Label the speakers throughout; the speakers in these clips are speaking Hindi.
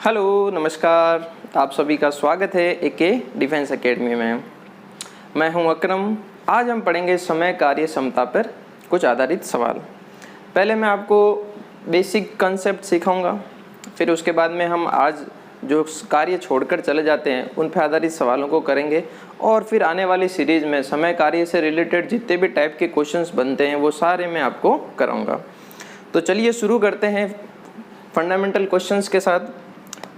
Speaker 1: हेलो नमस्कार, आप सभी का स्वागत है एके डिफेंस एकेडमी में। मैं हूं अकरम। आज हम पढ़ेंगे समय कार्य क्षमता पर कुछ आधारित सवाल। पहले मैं आपको बेसिक कंसेप्ट सिखाऊंगा, फिर उसके बाद में हम आज जो कार्य छोड़कर चले जाते हैं उन पर आधारित सवालों को करेंगे और फिर आने वाली सीरीज़ में समय कार्य से रिलेटेड जितने भी टाइप के क्वेश्चंस बनते हैं वो सारे मैं आपको कराऊंगा। तो चलिए शुरू करते हैं फंडामेंटल क्वेश्चंस के साथ।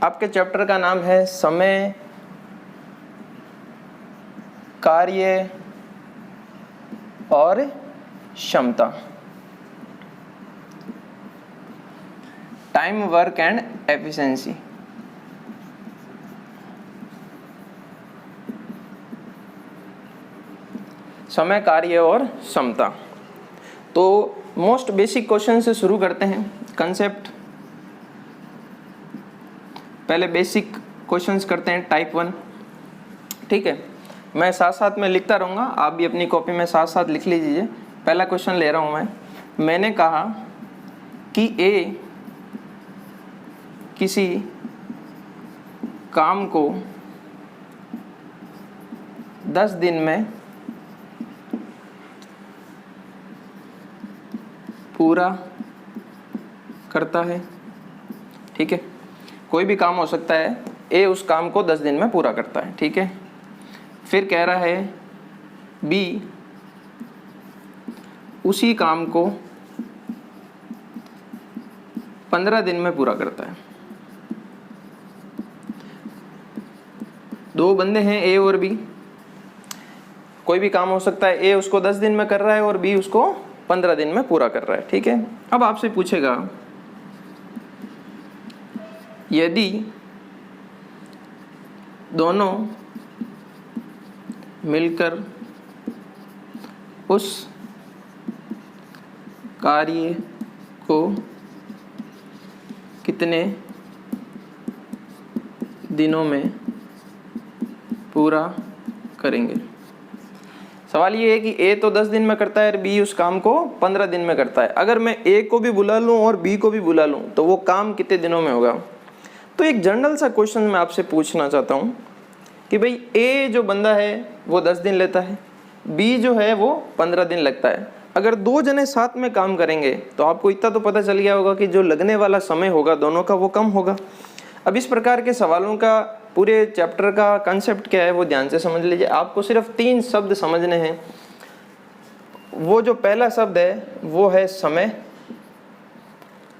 Speaker 1: आपके चैप्टर का नाम है समय कार्य और क्षमता, टाइम वर्क एंड एफिशिएंसी। समय कार्य और क्षमता। तो मोस्ट बेसिक क्वेश्चन से शुरू करते हैं। कंसेप्ट पहले बेसिक क्वेश्चंस करते हैं टाइप 1। ठीक है, मैं साथ साथ में लिखता रहूँगा, आप भी अपनी कॉपी में साथ साथ लिख लीजिए। पहला क्वेश्चन ले रहा हूँ मैंने कहा कि ए किसी काम को 10 दिन में पूरा करता है। ठीक है, कोई भी काम हो सकता है, ए उस काम को 10 दिन में पूरा करता है। ठीक है, फिर कह रहा है बी उसी काम को 15 दिन में पूरा करता है। दो बंदे हैं ए और बी, कोई भी काम हो सकता है, ए उसको 10 दिन में कर रहा है और बी उसको 15 दिन में पूरा कर रहा है। ठीक है, अब आपसे पूछेगा यदि दोनों मिलकर उस कार्य को कितने दिनों में पूरा करेंगे। सवाल ये है कि ए तो 10 दिन में करता है और बी उस काम को 15 दिन में करता है। अगर मैं ए को भी बुला लूँ और बी को भी बुला लूँ तो वो काम कितने दिनों में होगा। तो एक जनरल सा क्वेश्चन मैं आपसे पूछना चाहता हूँ कि भाई ए जो बंदा है वो 10 दिन लेता है, बी जो है वो 15 दिन लगता है। अगर दो जने साथ में काम करेंगे तो आपको इतना तो पता चल गया होगा कि जो लगने वाला समय होगा दोनों का वो कम होगा। अब इस प्रकार के सवालों का पूरे चैप्टर का कंसेप्ट क्या है वो ध्यान से समझ लीजिए। आपको सिर्फ 3 शब्द समझने हैं। वो जो पहला शब्द है वो है समय,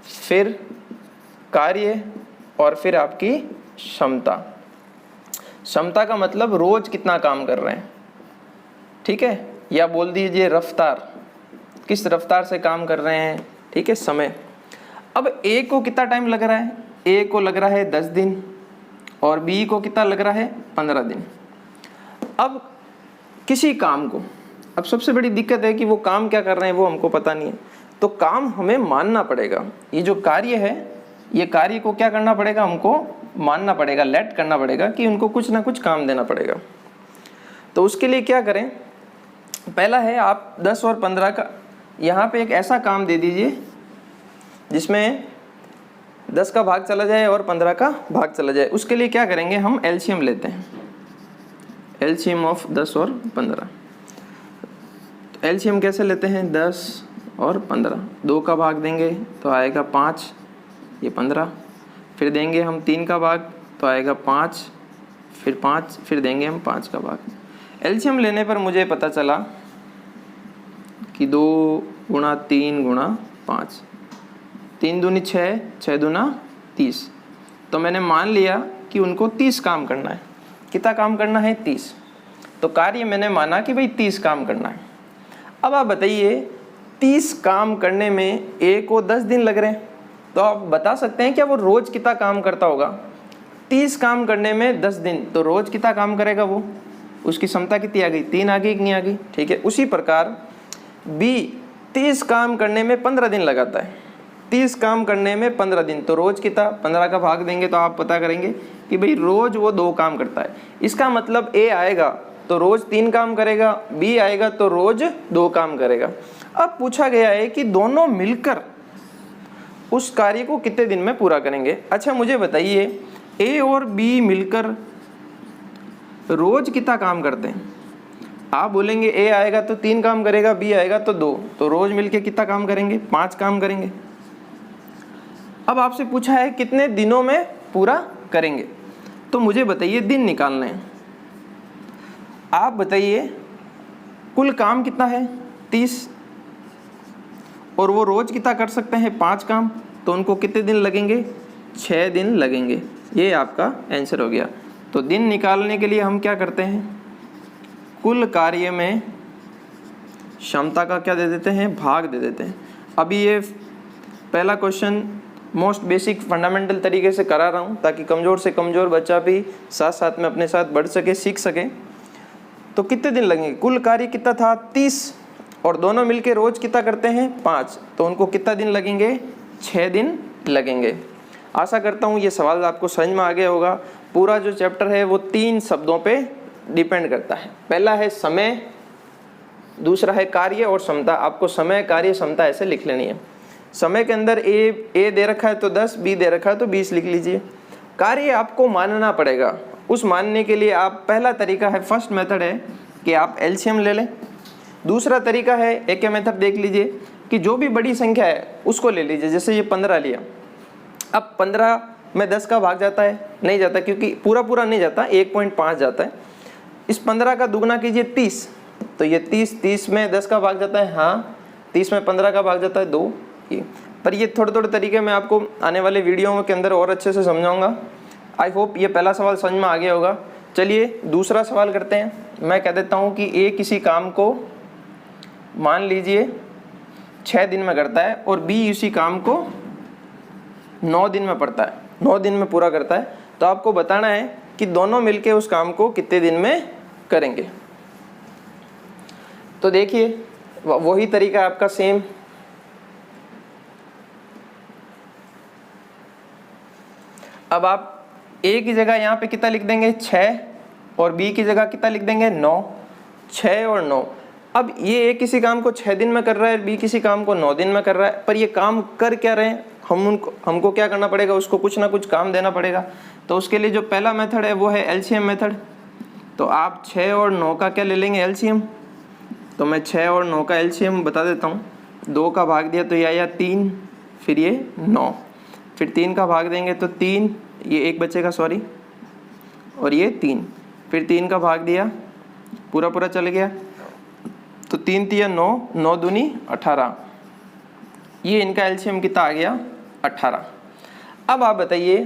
Speaker 1: फिर कार्य और फिर आपकी क्षमता। क्षमता का मतलब रोज कितना काम कर रहे हैं। ठीक है, या बोल दीजिए रफ्तार, किस रफ्तार से काम कर रहे हैं। ठीक है, समय। अब ए को कितना टाइम लग रहा है, ए को लग रहा है 10 दिन और बी को कितना लग रहा है 15 दिन। अब किसी काम को, अब सबसे बड़ी दिक्कत है कि वो काम क्या कर रहे हैं वो हमको पता नहीं है, तो काम हमें मानना पड़ेगा। ये जो कार्य है, ये कार्य को क्या करना पड़ेगा, हमको मानना पड़ेगा, लेट करना पड़ेगा कि उनको कुछ ना कुछ काम देना पड़ेगा। तो उसके लिए क्या करें, पहला है आप 10 और 15 का यहाँ पे एक ऐसा काम दे दीजिए जिसमें 10 का भाग चला जाए और 15 का भाग चला जाए। उसके लिए क्या करेंगे, हम एलसीएम लेते हैं, एलसीएम ऑफ 10 और 15। तो एलसीएम कैसे लेते हैं, 10 और 15, 2 का भाग देंगे तो आएगा 5, ये 15, फिर देंगे हम 3 का भाग तो आएगा 5, फिर 5, फिर देंगे हम 5 का भाग। एलसीएम लेने पर मुझे पता चला कि 2 गुणा 3 गुणा 5, 3 दूनी 6, 6 दूना 30। तो मैंने मान लिया कि उनको 30 काम करना है। कितना काम करना है, 30। तो कार्य मैंने माना कि भाई 30 काम करना है। अब आप बताइए 30 काम करने में ए को 10 दिन लग रहे हैं, तो आप बता सकते हैं क्या वो रोज कितना काम करता होगा। 30 काम करने में 10 दिन, तो रोज कितना काम करेगा वो, उसकी क्षमता कितनी आ गई, 3 आ गई कि नहीं आ गई। ठीक है, उसी प्रकार बी 30 काम करने में 15 दिन लगाता है, 30 काम करने में 15 दिन, तो रोज कितना, 15 का भाग देंगे तो आप पता करेंगे कि भाई रोज वो 2 काम करता है। इसका मतलब ए आएगा तो रोज 3 काम करेगा, बी आएगा तो रोज 2 काम करेगा। अब पूछा गया है कि दोनों मिलकर उस कार्य को कितने दिन में पूरा करेंगे। अच्छा मुझे बताइए, ए और बी मिलकर रोज कितना काम करते हैं। आप बोलेंगे ए आएगा तो 3 काम करेगा, बी आएगा तो 2, तो रोज मिलके कितना काम करेंगे, 5 काम करेंगे। अब आपसे पूछा है कितने दिनों में पूरा करेंगे, तो मुझे बताइए दिन निकालने हैं। आप बताइए कुल काम कितना है 30, और वो रोज कितना कर सकते हैं 5 काम, तो उनको कितने दिन लगेंगे, 6 दिन लगेंगे। ये आपका आंसर हो गया। तो दिन निकालने के लिए हम क्या करते हैं, कुल कार्य में क्षमता का क्या दे देते हैं, भाग दे देते हैं। अभी ये पहला क्वेश्चन मोस्ट बेसिक फंडामेंटल तरीके से करा रहा हूँ ताकि कमज़ोर से कमज़ोर बच्चा भी साथ साथ में अपने साथ बढ़ सके, सीख सके। तो कितने दिन लगेंगे, कुल कार्य कितना था 30, और दोनों मिलके रोज कितना करते हैं 5, तो उनको कितना दिन लगेंगे, 6 दिन लगेंगे। आशा करता हूँ ये सवाल आपको समझ में आ गया होगा। पूरा जो चैप्टर है वो 3 शब्दों पे डिपेंड करता है। पहला है समय, दूसरा है कार्य और क्षमता। आपको समय, कार्य, क्षमता ऐसे लिख लेनी है। समय के अंदर ए दे रखा है तो 10, बी दे रखा है तो 20 लिख लीजिए। कार्य आपको मानना पड़ेगा। उस मानने के लिए आप, पहला तरीका है, फर्स्ट मेथड है कि आप एलसीएम ले लें। दूसरा तरीका है, एक मेथड देख लीजिए कि जो भी बड़ी संख्या है उसको ले लीजिए। जैसे ये 15 लिया, अब 15 में 10 का भाग जाता है, नहीं जाता, क्योंकि पूरा नहीं जाता, 1.5 जाता है। इस 15 का दुगना कीजिए 30, तो ये 30 में 10 का भाग जाता है, हाँ 30 में 15 का भाग जाता है 2। पर ये थोड़े तरीके मैं आपको आने वाले वीडियो के अंदर और अच्छे से समझाऊंगा। आई होप ये पहला सवाल समझ में आ गया होगा। चलिए दूसरा सवाल करते हैं। मैं कह देता हूँ कि ए किसी काम को मान लीजिए 6 दिन में करता है और बी उसी काम को 9 दिन में पड़ता है, 9 दिन में पूरा करता है। तो आपको बताना है कि दोनों मिलके उस काम को कितने दिन में करेंगे। तो देखिए वही तरीका है आपका सेम। अब आप ए की जगह यहाँ पे कितना लिख देंगे 6, और बी की जगह कितना लिख देंगे 9, 6 और 9। अब ये ए किसी काम को 6 दिन में कर रहा है, बी किसी काम को 9 दिन में कर रहा है, पर ये काम कर क्या रहे हैं, हमको क्या करना पड़ेगा, उसको कुछ ना कुछ काम देना पड़ेगा। तो उसके लिए जो पहला मेथड है वो है एलसीएम मेथड। तो आप 6 और 9 का क्या ले लेंगे, एलसीएम। तो मैं 6 और 9 का एलसीएम बता देता हूँ। 2 का भाग दिया तो ये आया 3, फिर ये 9, फिर 3 का भाग देंगे तो 3, ये 1 बचेगा सॉरी, और ये 3, फिर 3 का भाग दिया, पूरा चल गया, तो 3 तिया 9, 9 दूनी 18, ये इनका एलसीएम कितना आ गया 18। अब आप बताइए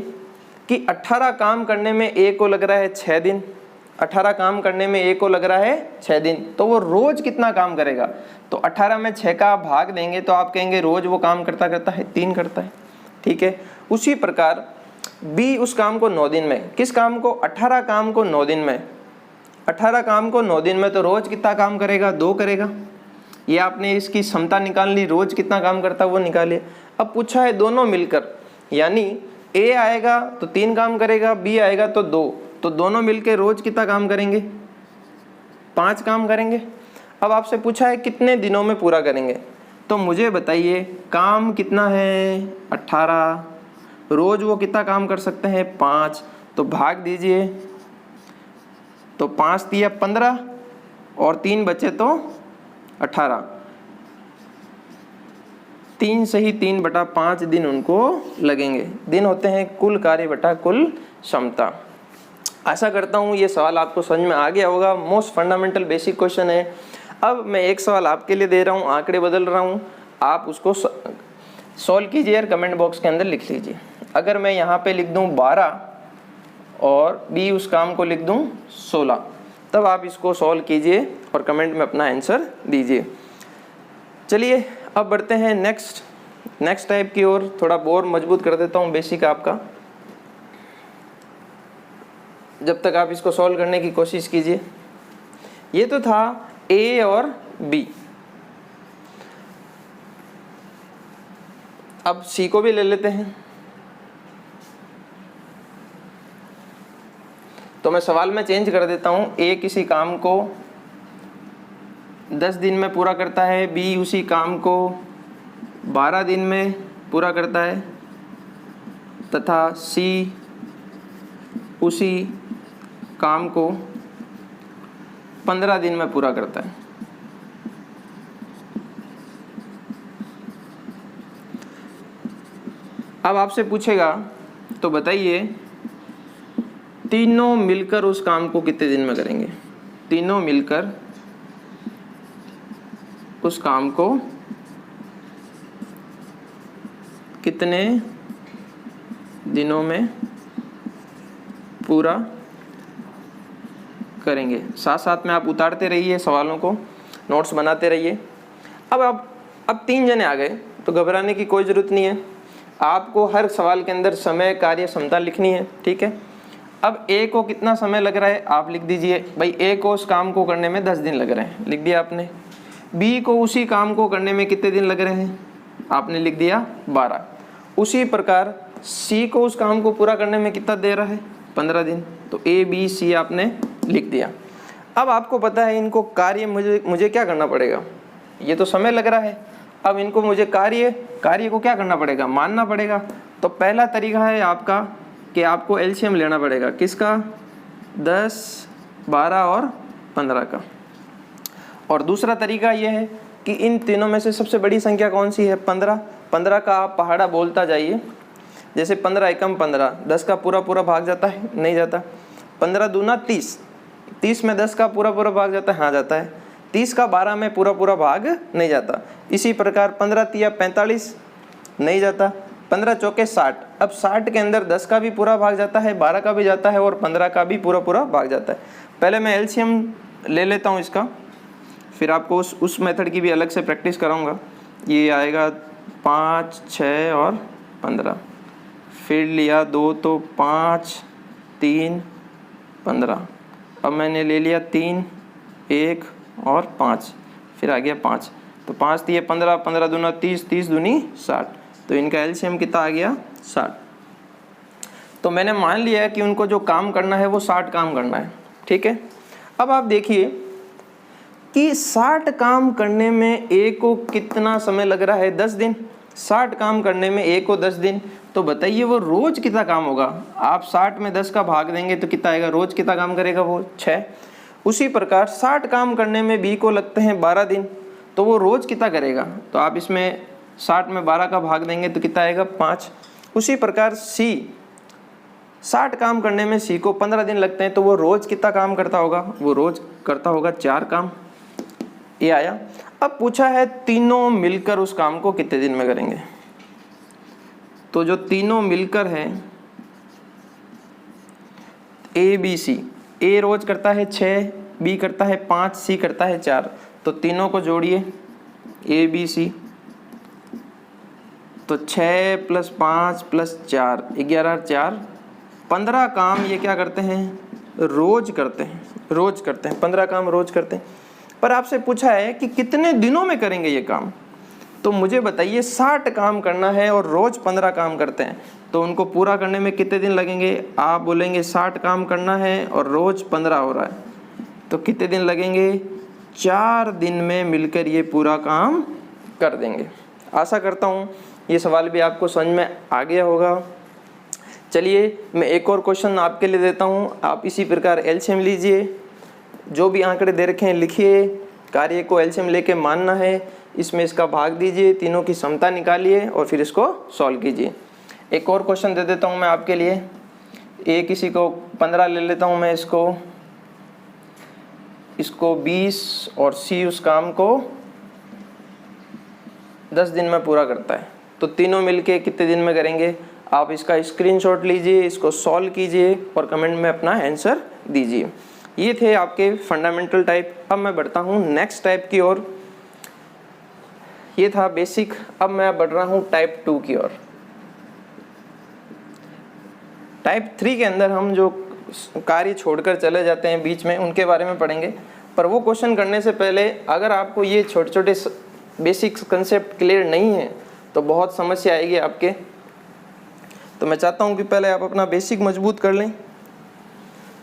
Speaker 1: कि 18 काम करने में ए को लग रहा है 6 दिन, 18 काम करने में ए को लग रहा है 6 दिन, तो वो रोज कितना काम करेगा। तो 18 में 6 का भाग देंगे तो आप कहेंगे रोज वो काम करता है 3 करता है, ठीक है। उसी प्रकार बी उस काम को 9 दिन में, किस काम को, 18 काम को 9 दिन में, 18 काम को 9 दिन में, तो रोज कितना काम करेगा, 2 करेगा। ये आपने इसकी क्षमता निकाल ली, रोज कितना काम करता है वो निकालिए। अब पूछा है दोनों मिलकर, यानी ए आएगा तो 3 काम करेगा, बी आएगा तो 2, तो दोनों मिलकर रोज कितना काम करेंगे, 5 काम करेंगे। अब आपसे पूछा है कितने दिनों में पूरा करेंगे, तो मुझे बताइए काम कितना है 18, रोज वो कितना काम कर सकते हैं 5, तो भाग दीजिए, तो 5 दिया 15 और 3 बचे तो 18, 3 सही 3/5 दिन उनको लगेंगे। दिन होते हैं कुल कार्य बटा कुल क्षमता। आशा करता हूँ ये सवाल आपको समझ में आ गया होगा। मोस्ट फंडामेंटल बेसिक क्वेश्चन है। अब मैं एक सवाल आपके लिए दे रहा हूँ, आंकड़े बदल रहा हूँ, आप उसको सॉल्व कीजिए और कमेंट बॉक्स के अंदर लिख लीजिए। अगर मैं यहाँ पे लिख दूँ 12 और बी उस काम को लिख दूँ 16, तब आप इसको सॉल्व कीजिए और कमेंट में अपना आंसर दीजिए। चलिए अब बढ़ते हैं नेक्स्ट टाइप की ओर। थोड़ा और मजबूत कर देता हूँ बेसिक आपका, जब तक आप इसको सॉल्व करने की कोशिश कीजिए। ये तो था ए और बी। अब सी को भी ले लेते हैं। तो मैं सवाल में चेंज कर देता हूँ। ए किसी काम को 10 दिन में पूरा करता है, बी उसी काम को 12 दिन में, पूरा करता है तथा सी उसी काम को 15 दिन में पूरा करता है। अब आपसे पूछेगा तो बताइए तीनों मिलकर उस काम को कितने दिन में करेंगे। तीनों मिलकर उस काम को कितने दिनों में पूरा करेंगे। साथ साथ में आप उतारते रहिए सवालों को, नोट्स बनाते रहिए। अब 3 जने आ गए तो घबराने की कोई ज़रूरत नहीं है। आपको हर सवाल के अंदर समय, कार्य, क्षमता लिखनी है, ठीक है। अब ए को कितना समय लग रहा है आप लिख दीजिए। भाई ए को उस काम को करने में 10 दिन लग रहे हैं, लिख दिया आपने। बी को उसी काम को करने में कितने दिन लग रहे हैं आपने लिख दिया 12। उसी प्रकार सी को उस काम को पूरा करने में कितना दे रहा है 15 दिन। तो ए बी सी आपने लिख दिया। अब आपको पता है इनको कार्य मुझे क्या करना पड़ेगा। ये तो समय लग रहा है, अब इनको मुझे कार्य को क्या करना पड़ेगा, मानना पड़ेगा। तो पहला तरीका है आपका कि आपको एलसीएम लेना पड़ेगा। किसका 10, 12 और 15 का। और दूसरा तरीका यह है कि इन तीनों में से सबसे बड़ी संख्या कौन सी है 15। 15 का आप पहाड़ा बोलता जाइए। जैसे 15 एकम 15, 10 का पूरा पूरा भाग जाता है, नहीं जाता। 15 दूना 30, 30 में 10 का पूरा पूरा भाग जाता है, हाँ जाता है। 30 का 12 में पूरा पूरा भाग नहीं जाता। इसी प्रकार 15 तिया 45 नहीं जाता। 15 चौके 60। अब 60 के अंदर 10 का भी पूरा भाग जाता है, 12 का भी जाता है और 15 का भी पूरा पूरा भाग जाता है। पहले मैं एलसीएम ले लेता हूँ इसका, फिर आपको उस मेथड की भी अलग से प्रैक्टिस कराऊंगा। ये आएगा 5, 6 और 15। फिर लिया 2 तो 5, 3, 15। अब मैंने ले लिया 3, 1 और 5, फिर आ गया 5। तो 5 दिए 15, 15 दूना 30, 30 दूनी 60। तो इनका एलसीएम कितना आ गया 60। तो मैंने मान लिया है कि उनको जो काम करना है वो 60 काम करना है, ठीक है। अब आप देखिए कि 60 काम करने में ए को कितना समय लग रहा है 10 दिन। 60 काम करने में ए को 10 दिन, तो बताइए वो रोज कितना काम होगा। आप 60 में 10 का भाग देंगे तो कितना आएगा, रोज कितना काम करेगा वो 6। उसी प्रकार 60 काम करने में बी को लगते हैं 12 दिन, तो वो रोज कितना करेगा। तो आप इसमें 60 में 12 का भाग देंगे तो कितना आएगा 5। उसी प्रकार सी 60 काम करने में सी को 15 दिन लगते हैं, तो वो रोज कितना काम करता होगा, वो रोज करता होगा 4 काम। ये आया। अब पूछा है तीनों मिलकर उस काम को कितने दिन में करेंगे। तो जो तीनों मिलकर है ए बी सी, ए रोज करता है 6, बी करता है 5, सी करता है 4। तो तीनों को जोड़िए ए बी सी, तो 6 + 5 + 4 11 4 15 काम ये क्या करते हैं, रोज करते हैं, रोज करते हैं। 15 काम रोज करते हैं। पर आपसे पूछा है कि कितने दिनों में करेंगे ये काम। तो मुझे बताइए 60 काम करना है और रोज 15 काम करते हैं, तो उनको पूरा करने में कितने दिन लगेंगे। आप बोलेंगे 60 काम करना है और रोज 15 हो रहा है, तो कितने दिन लगेंगे, 4 दिन में मिलकर ये पूरा काम कर देंगे। आशा करता हूँ ये सवाल भी आपको समझ में आ गया होगा। चलिए मैं एक और क्वेश्चन आपके लिए देता हूँ। आप इसी प्रकार एलसीएम लीजिए, जो भी आंकड़े दे रखे हैं लिखिए, कार्य को एलसीएम लेके मानना है, इसमें इसका भाग दीजिए, तीनों की समता निकालिए और फिर इसको सॉल्व कीजिए। एक और क्वेश्चन दे देता हूँ मैं आपके लिए। ए किसी को 15 ले लेता हूँ मैं, इसको 20 और सी उस काम को 10 दिन में पूरा करता है। तो तीनों मिलके कितने दिन में करेंगे। आप इसका स्क्रीनशॉट लीजिए, इसको सॉल्व कीजिए और कमेंट में अपना आंसर दीजिए। ये थे आपके फंडामेंटल टाइप। अब मैं बढ़ता हूँ नेक्स्ट टाइप की ओर। ये था बेसिक, अब मैं बढ़ रहा हूँ टाइप 2 की ओर। टाइप 3 के अंदर हम जो कार्य छोड़कर चले जाते हैं बीच में, उनके बारे में पढ़ेंगे। पर वो क्वेश्चन करने से पहले अगर आपको ये छोटे छोटे बेसिक कंसेप्ट क्लियर नहीं है तो बहुत समस्या आएगी आपके। तो मैं चाहता हूँ कि पहले आप अपना बेसिक मजबूत कर लें।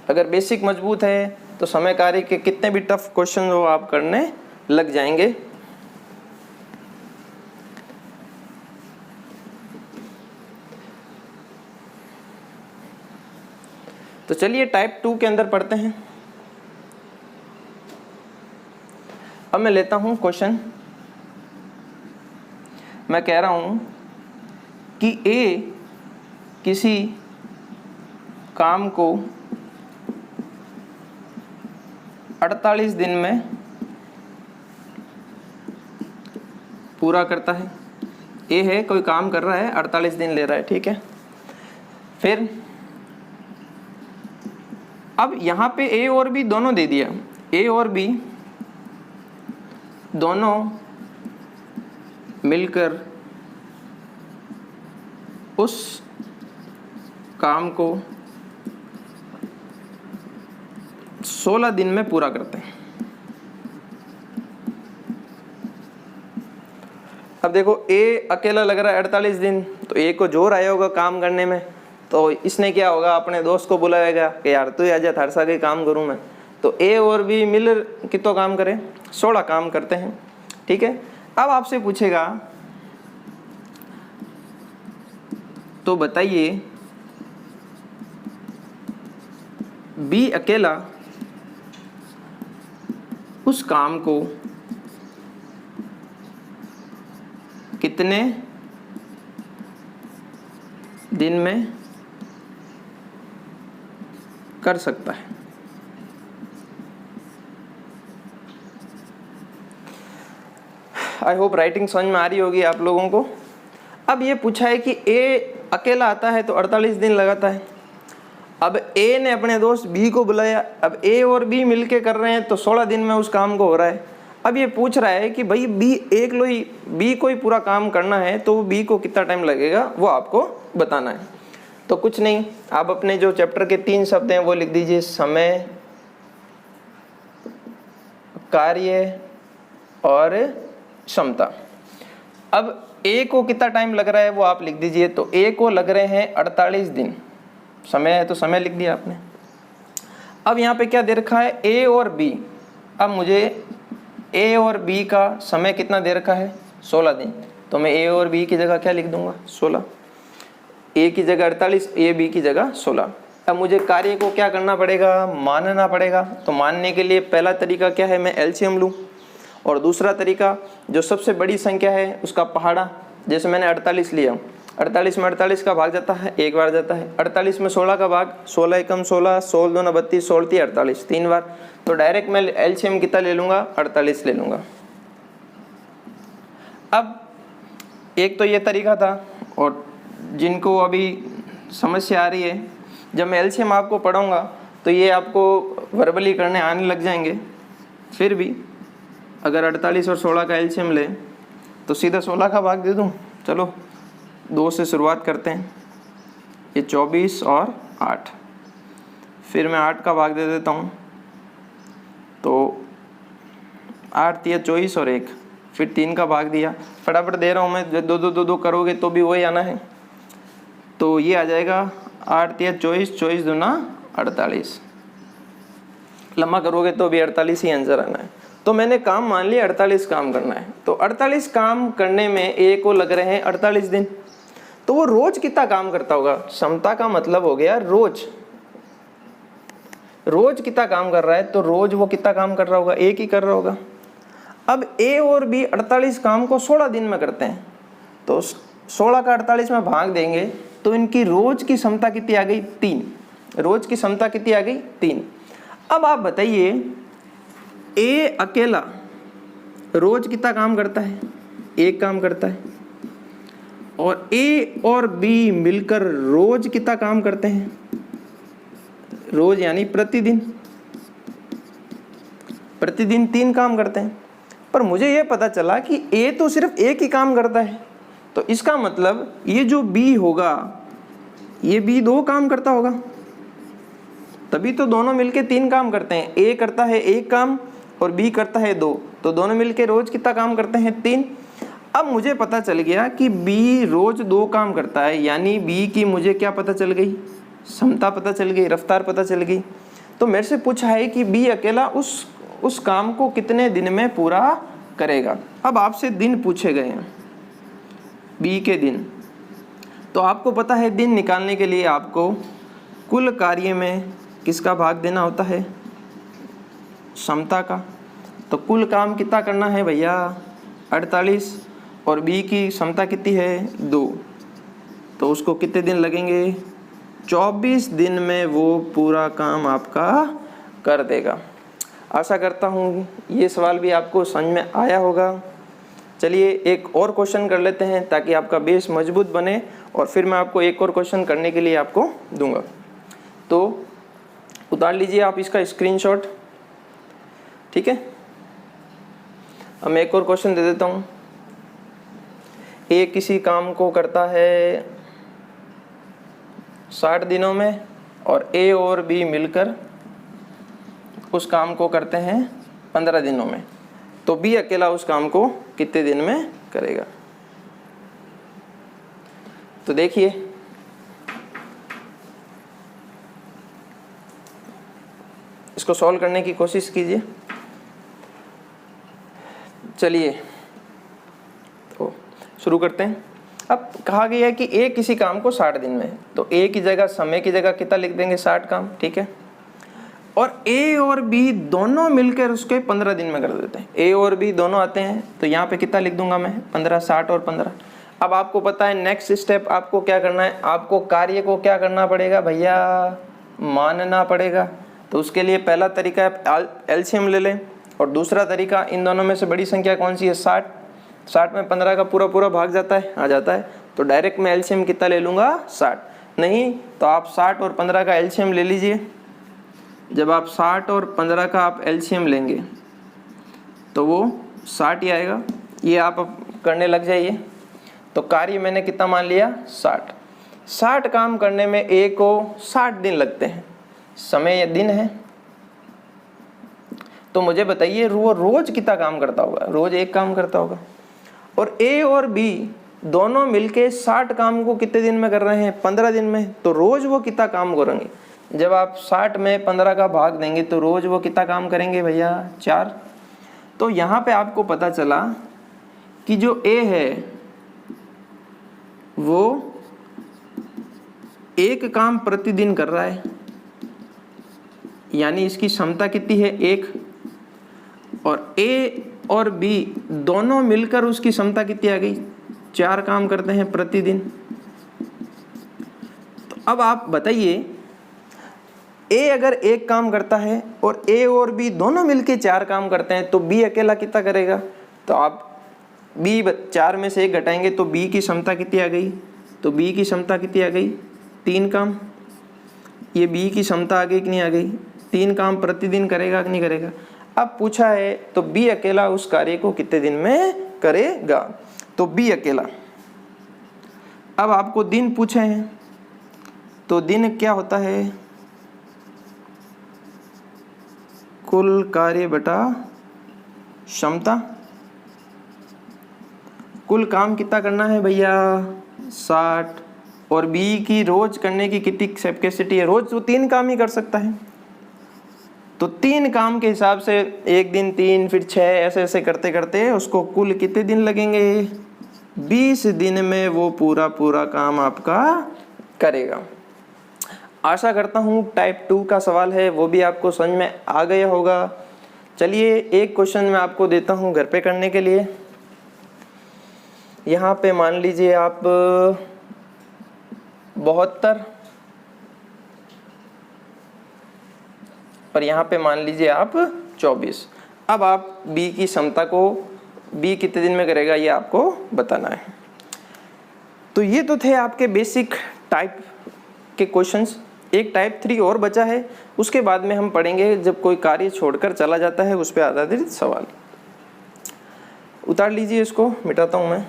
Speaker 1: अगर बेसिक मजबूत है तो समय कार्य के कितने भी टफ क्वेश्चन हो आप करने लग जाएंगे। तो चलिए टाइप 2 के अंदर पढ़ते हैं। अब मैं लेता हूं क्वेश्चन। मैं कह रहा हूं कि ए किसी काम को 48 दिन में पूरा करता है। ए है, कोई काम कर रहा है, 48 दिन ले रहा है, ठीक है। फिर अब यहाँ पे ए और बी दोनों दे दिया, ए और बी दोनों मिलकर उस काम को 16 दिन में पूरा करते हैं। अब देखो ए अकेला लग रहा है 48 दिन, तो ए को जोर आया होगा काम करने में, तो इसने क्या होगा, अपने दोस्त को बुलाएगा कि यार तू आजा, थार सा के काम करूं मैं। तो ए और बी मिल कितना काम करें, 16 काम करते हैं, ठीक है। अब आपसे पूछेगा तो बताइए बी अकेला उस काम को कितने दिन में कर सकता है। आई होप राइटिंग समझ में आ रही होगी आप लोगों को। अब ये पूछा है कि ए अकेला आता है तो 48 दिन लगाता है। अब ए ने अपने दोस्त बी को बुलाया, अब ए और बी मिलके कर रहे हैं तो 16 दिन में उस काम को हो रहा है। अब ये पूछ रहा है कि भाई बी को ही पूरा काम करना है तो बी को कितना टाइम लगेगा वो आपको बताना है। तो कुछ नहीं, आप अपने जो चैप्टर के 3 शब्द हैं वो लिख दीजिए, समय, कार्य और क्षमता। अब ए को कितना टाइम लग रहा है वो आप लिख दीजिए। तो ए को लग रहे हैं 48 दिन, समय है तो समय लिख दिया आपने। अब यहाँ पे क्या दे रखा है, ए और बी। अब मुझे ए और बी का समय कितना दे रखा है, 16 दिन। तो मैं ए और बी की जगह क्या लिख दूंगा, 16। ए की जगह 48, ए बी की जगह 16। अब मुझे कार्य को क्या करना पड़ेगा, मानना पड़ेगा। तो मानने के लिए पहला तरीका क्या है, मैं एलसीएम लूँ, और दूसरा तरीका जो सबसे बड़ी संख्या है उसका पहाड़ा। जैसे मैंने 48 लिया, 48 में 48 का भाग जाता है, एक बार जाता है। 48 में 16 का भाग, 16 एकम 16, 16 दूना 32, 16 3 48, 3 बार। तो डायरेक्ट मैं एलसीएम कितना ले लूँगा, 48 ले लूँगा। अब एक तो ये तरीका था, और जिनको अभी समस्या आ रही है, जब मैं एलसीएम आपको पढ़ाऊँगा तो ये आपको वर्बली करने आने लग जाएंगे। फिर भी अगर 48 और 16 का एलसीएम ले तो सीधा 16 का भाग दे दूँ। चलो 2 से शुरुआत करते हैं, ये 24 और 8। फिर मैं 8 का भाग दे देता हूँ, तो 8 दिया 24 और 1, फिर 3 का भाग दिया। फटाफट दे रहा हूँ मैं, 2 करोगे तो भी वही आना है। तो ये आ जाएगा 8 दिया 24, 24 दूना 48। लम्बा करोगे तो भी 48 ही आंसर आना है। तो मैंने काम मान लिया 48 काम करना है। तो 48 काम करने में ए को लग रहे हैं 48 दिन। तो वो रोज कितना काम करता होगा, क्षमता का मतलब हो गया रोज। रोज कितना काम कर रहा है, तो रोज वो कितना काम कर रहा होगा, एक ही कर रहा होगा। अब ए और बी 48 काम को 16 दिन में करते हैं, तो 16 का 48 में भाग देंगे तो इनकी रोज की क्षमता कितनी आ गई, 3। रोज की क्षमता कितनी आ गई, 3। अब आप बताइए ए अकेला रोज कितना काम करता है, एक काम करता है, और ए और बी मिलकर रोज कितना काम करते हैं, रोज यानी प्रतिदिन। प्रतिदिन 3 काम करते हैं। पर मुझे ये पता चला कि ए तो सिर्फ एक ही काम करता है, तो इसका मतलब ये जो बी होगा, ये बी 2 काम करता होगा, तभी तो दोनों मिलके 3 काम करते हैं। ए करता है 1 काम और बी करता है 2, तो दोनों मिलके रोज कितना काम करते हैं, 3। अब मुझे पता चल गया कि बी रोज 2 काम करता है, यानी बी की मुझे क्या पता चल गई, क्षमता पता चल गई, रफ्तार पता चल गई। तो मेरे से पूछा है कि बी अकेला उस काम को कितने दिन में पूरा करेगा। अब आपसे दिन पूछे गए हैं, बी के दिन। तो आपको पता है दिन निकालने के लिए आपको कुल कार्य में किसका भाग देना होता है? क्षमता का। तो कुल काम कितना करना है भैया? 48, और बी की क्षमता कितनी है? 2। तो उसको कितने दिन लगेंगे? 24 दिन में वो पूरा काम आपका कर देगा। आशा करता हूँ ये सवाल भी आपको समझ में आया होगा। चलिए एक और क्वेश्चन कर लेते हैं ताकि आपका बेस मजबूत बने, और फिर मैं आपको एक और क्वेश्चन करने के लिए आपको दूंगा। तो उतार लीजिए आप इसका स्क्रीनशॉट, ठीक है। अब मैं एक और क्वेश्चन दे देता हूँ। ए किसी काम को करता है 60 दिनों में, और ए और बी मिलकर उस काम को करते हैं 15 दिनों में। तो बी अकेला उस काम को कितने दिन में करेगा? तो देखिए, इसको सॉल्व करने की कोशिश कीजिए। चलिए तो शुरू करते हैं। अब कहा गया है कि ए किसी काम को 60 दिन में, तो ए की जगह समय की जगह कितना लिख देंगे? 60 काम, ठीक है। और ए और बी दोनों मिलकर उसके 15 दिन में कर देते हैं। ए और बी दोनों आते हैं, तो यहाँ पे कितना लिख दूंगा मैं? 15, 60 और 15। अब आपको पता है नेक्स्ट स्टेप आपको क्या करना है? आपको कार्य को क्या करना पड़ेगा भैया? मानना पड़ेगा। तो उसके लिए पहला तरीका है एलसीएम ले लें, और दूसरा तरीका, इन दोनों में से बड़ी संख्या कौन सी है? 60। 60 में 15 का पूरा पूरा भाग जाता है, आ जाता है। तो डायरेक्ट मैं एलसीएम कितना ले लूँगा? 60। नहीं तो आप 60 और 15 का एलसीएम ले लीजिए। जब आप 60 और 15 का आप एलसीएम लेंगे तो वो 60 ही आएगा। ये आप करने लग जाइए। तो कार्य मैंने कितना मान लिया? 60। 60 काम करने में ए को 60 दिन लगते हैं, समय या दिन है। तो मुझे बताइए वो रोज कितना काम करता होगा? रोज एक काम करता होगा। और ए और बी दोनों मिलके 60 काम को कितने दिन में कर रहे हैं? 15 दिन में। तो रोज वो कितना काम करेंगे? जब आप 60 में 15 का भाग देंगे तो रोज वो कितना काम करेंगे भैया? 4। तो यहाँ पे आपको पता चला कि जो ए है वो एक काम प्रतिदिन कर रहा है, यानी इसकी क्षमता कितनी है? 1। और ए और बी दोनों मिलकर उसकी क्षमता कितनी आ गई? 4 काम करते हैं प्रतिदिन। तो अब आप बताइए, ए अगर एक काम करता है और ए और बी दोनों मिलके 4 काम करते हैं, तो बी अकेला कितना करेगा? तो आप बी 4 में से 1 घटाएंगे तो बी की क्षमता कितनी आ गई? तो बी की क्षमता कितनी आ गई? 3 काम। ये बी की क्षमता आ गई कि नहीं आ गई? 3 काम प्रतिदिन करेगा कि नहीं करेगा? अब पूछा है तो बी अकेला उस कार्य को कितने दिन में करेगा? तो बी अकेला। अब आपको दिन पूछे हैं, तो दिन क्या होता है? कुल कार्य बटा क्षमता। कुल काम कितना करना है भैया? 60। और बी की रोज करने की कितनी कैपेसिटी है? रोज वो 3 काम ही कर सकता है। तो 3 काम के हिसाब से एक दिन 3, फिर 6, ऐसे ऐसे करते करते उसको कुल कितने दिन लगेंगे? 20 दिन में वो पूरा पूरा काम आपका करेगा। आशा करता हूँ टाइप 2 का सवाल है वो भी आपको समझ में आ गया होगा। चलिए एक क्वेश्चन मैं आपको देता हूँ घर पे करने के लिए। यहाँ पे मान लीजिए आप 72, और यहाँ पे मान लीजिए आप 24। अब आप बी की क्षमता को बी कितने दिन में करेगा ये आपको बताना है। तो ये तो थे आपके बेसिक टाइप के क्वेश्चंस। एक टाइप 3 और बचा है, उसके बाद में हम पढ़ेंगे जब कोई कार्य छोड़कर चला जाता है उस पर आधारित सवाल। उतार लीजिए, इसको मिटाता हूँ मैं।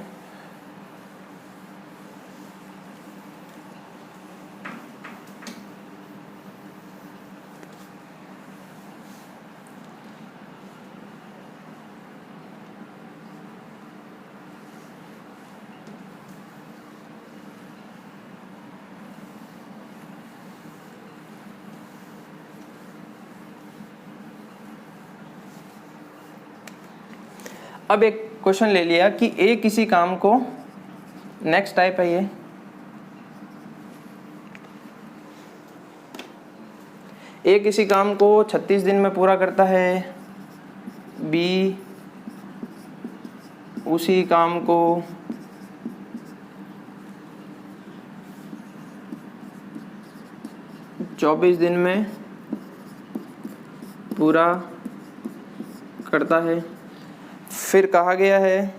Speaker 1: अब एक क्वेश्चन ले लिया कि ए किसी काम को, नेक्स्ट टाइप है ये, ए किसी काम को 36 दिन में पूरा करता है, बी उसी काम को 24 दिन में पूरा करता है। फिर कहा गया है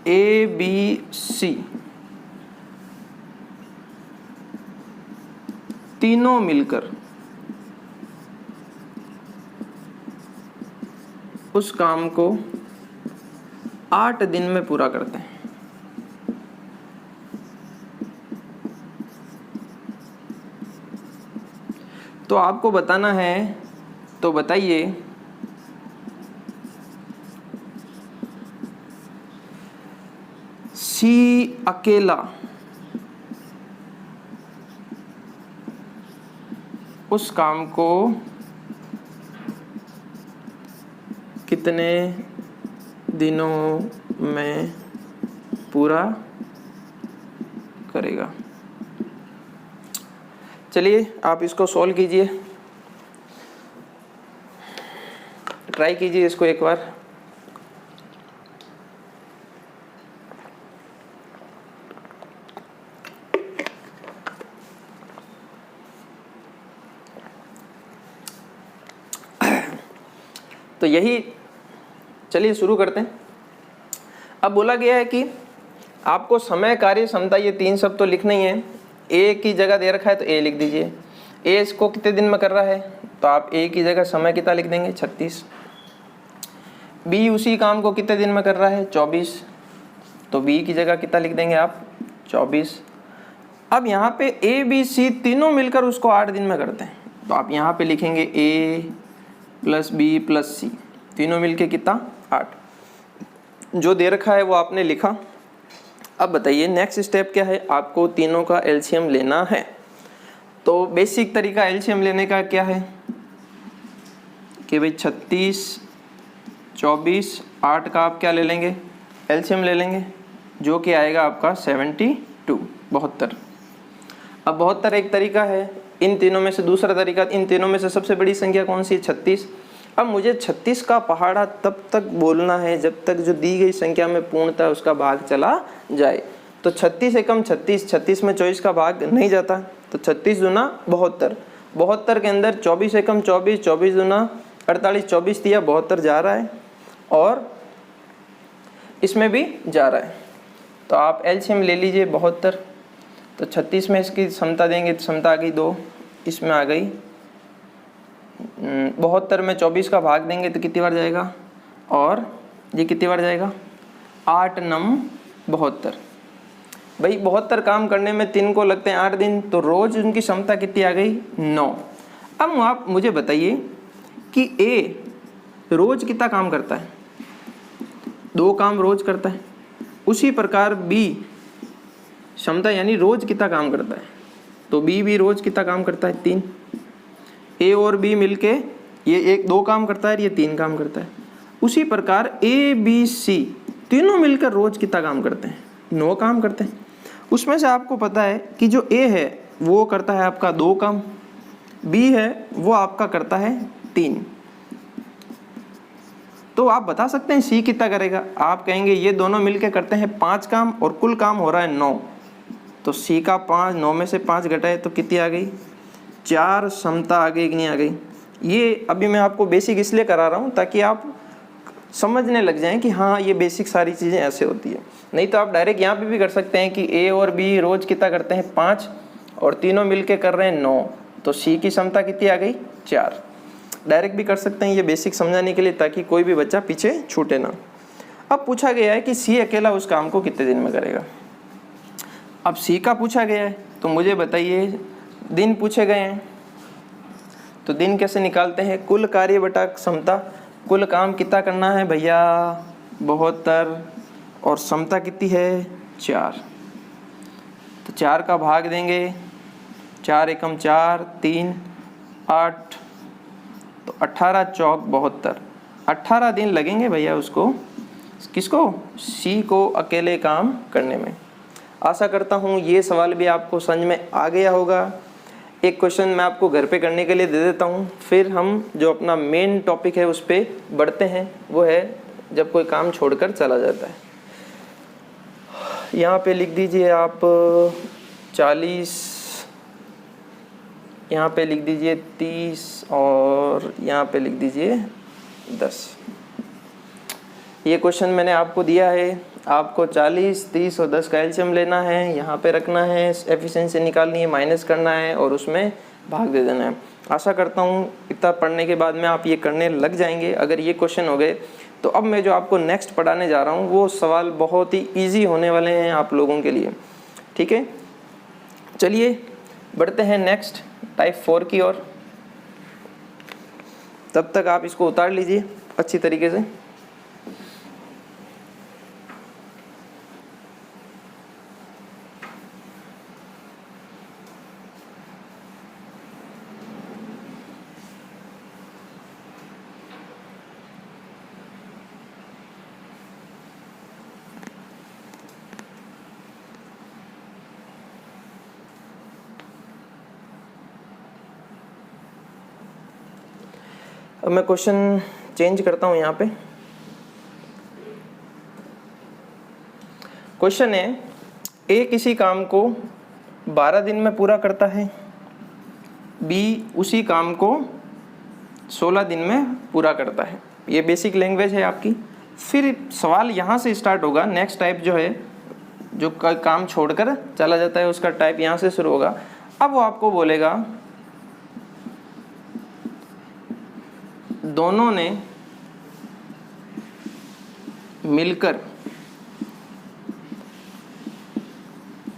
Speaker 1: ए बी सी तीनों मिलकर उस काम को 8 दिन में पूरा करते हैं। तो आपको बताना है, तो बताइए सी अकेला उस काम को कितने दिनों में पूरा करेगा। चलिए आप इसको सॉल्व कीजिए, ट्राई कीजिए इसको एक बार। तो यही, चलिए शुरू करते हैं। अब बोला गया है कि आपको समय, कार्य, क्षमता, ये 3 शब्द तो लिखना ही है। ए की जगह दे रखा है तो ए लिख दीजिए। ए इसको कितने दिन में कर रहा है तो आप ए की जगह समय कितना लिख देंगे 36। बी उसी काम को कितने दिन में कर रहा है 24, तो बी की जगह कितना लिख देंगे आप 24। अब यहाँ पे ए बी सी तीनों मिलकर उसको 8 दिन में करते हैं, तो आप यहाँ पे लिखेंगे ए प्लस बी प्लस सी, तीनों मिलके कितना 8। जो दे रखा है वो आपने लिखा। अब बताइए नेक्स्ट स्टेप क्या है, आपको तीनों का एलसीएम लेना है। तो बेसिक तरीका एलसीएम लेने का क्या है कि भाई 36, 24, 8 का आप क्या ले लेंगे एलसीएम ले लेंगे, जो कि आएगा आपका 72, 72। अब 72 एक तरीका है, इन तीनों में से दूसरा तरीका, इन तीनों में से सबसे बड़ी संख्या कौन सी है 36। अब मुझे 36 का पहाड़ा तब तक बोलना है जब तक जो दी गई संख्या में पूर्णतः उसका भाग चला जाए। तो 36 एकम 36, 36 में 24 का भाग नहीं जाता, तो 36 दूना 72, 72 के अंदर 24 एकम 24, 24 दूना 48, 24 दिया 72 जा रहा है और इसमें भी जा रहा है। तो आप एलसीएम ले लीजिए 72। तो 36 में इसकी क्षमता देंगे तो क्षमता आ गई 2, इसमें आ गई 72 में 24 का भाग देंगे तो कितनी बार जाएगा, और ये कितनी बार जाएगा 8 नम 72। भाई 72 काम करने में 3 को लगते हैं 8 दिन, तो रोज़ उनकी क्षमता कितनी आ गई 9। अब आप मुझे बताइए कि ए रोज़ कितना काम करता है, 2 काम रोज़ करता है। उसी प्रकार बी क्षमता यानी रोज़ कितना काम करता है, तो बी भी रोज़ कितना काम करता है 3। ए और बी मिलके ये 2 काम करता है, ये 3 काम करता है। उसी प्रकार ए बी सी तीनों मिलकर रोज़ कितना काम करते हैं 9 काम करते हैं। उसमें से आपको पता है कि जो ए है वो करता है आपका 2 काम, बी है वो आपका करता है 3। तो आप बता सकते हैं सी कितना करेगा, आप कहेंगे ये दोनों मिलके करते हैं 5 काम और कुल काम हो रहा है 9, तो सी का 5, 9 में से 5 घटाए तो कितनी आ गई 4 क्षमता आ गई कि नहीं आ गई। ये अभी मैं आपको बेसिक इसलिए करा रहा हूँ ताकि आप समझने लग जाएं कि हाँ ये बेसिक सारी चीज़ें ऐसे होती है। नहीं तो आप डायरेक्ट यहाँ पे भी कर सकते हैं कि ए और बी रोज़ कितना करते हैं 5 और तीनों मिलके कर रहे हैं 9, तो सी की क्षमता कितनी आ गई 4। डायरेक्ट भी कर सकते हैं, ये बेसिक समझाने के लिए ताकि कोई भी बच्चा पीछे छूटे ना। अब पूछा गया है कि सी अकेला उस काम को कितने दिन में करेगा। अब सी का पूछा गया है तो मुझे बताइए दिन पूछे गए हैं, तो दिन कैसे निकालते हैं, कुल कार्य बटा क्षमता। कुल काम कितना करना है भैया 72 और क्षमता कितनी है 4, तो 4 का भाग देंगे, 4 एकम 4, 3, 8, तो 18 चौक 72, 18 दिन लगेंगे भैया उसको, किसको सी को अकेले काम करने में। आशा करता हूँ ये सवाल भी आपको समझ में आ गया होगा। एक क्वेश्चन मैं आपको घर पे करने के लिए दे देता हूँ, फिर हम जो अपना मेन टॉपिक है उस पर बढ़ते हैं, वो है जब कोई काम छोड़कर चला जाता है। यहाँ पे लिख दीजिए आप 40, यहाँ पे लिख दीजिए 30 और यहाँ पे लिख दीजिए 10। ये क्वेश्चन मैंने आपको दिया है, आपको 40, 30 और 10 का एलसीएम लेना है, यहाँ पे रखना है, एफिशिएंसी निकालनी है, माइनस करना है और उसमें भाग दे देना है। आशा करता हूँ इतना पढ़ने के बाद में आप ये करने लग जाएंगे। अगर ये क्वेश्चन हो गए तो अब मैं जो आपको नेक्स्ट पढ़ाने जा रहा हूँ वो सवाल बहुत ही ईजी होने वाले हैं आप लोगों के लिए। ठीक है, चलिए बढ़ते हैं नेक्स्ट टाइप 4 की ओर। तब तक आप इसको उतार लीजिए अच्छी तरीके से। अब मैं क्वेश्चन चेंज करता हूँ। यहाँ पे क्वेश्चन है, ए किसी काम को 12 दिन में पूरा करता है, बी उसी काम को 16 दिन में पूरा करता है। ये बेसिक लैंग्वेज है आपकी। फिर सवाल यहाँ से स्टार्ट होगा। नेक्स्ट टाइप जो है, जो काम छोड़कर चला जाता है, उसका टाइप यहाँ से शुरू होगा। अब वो आपको बोलेगा दोनों ने मिलकर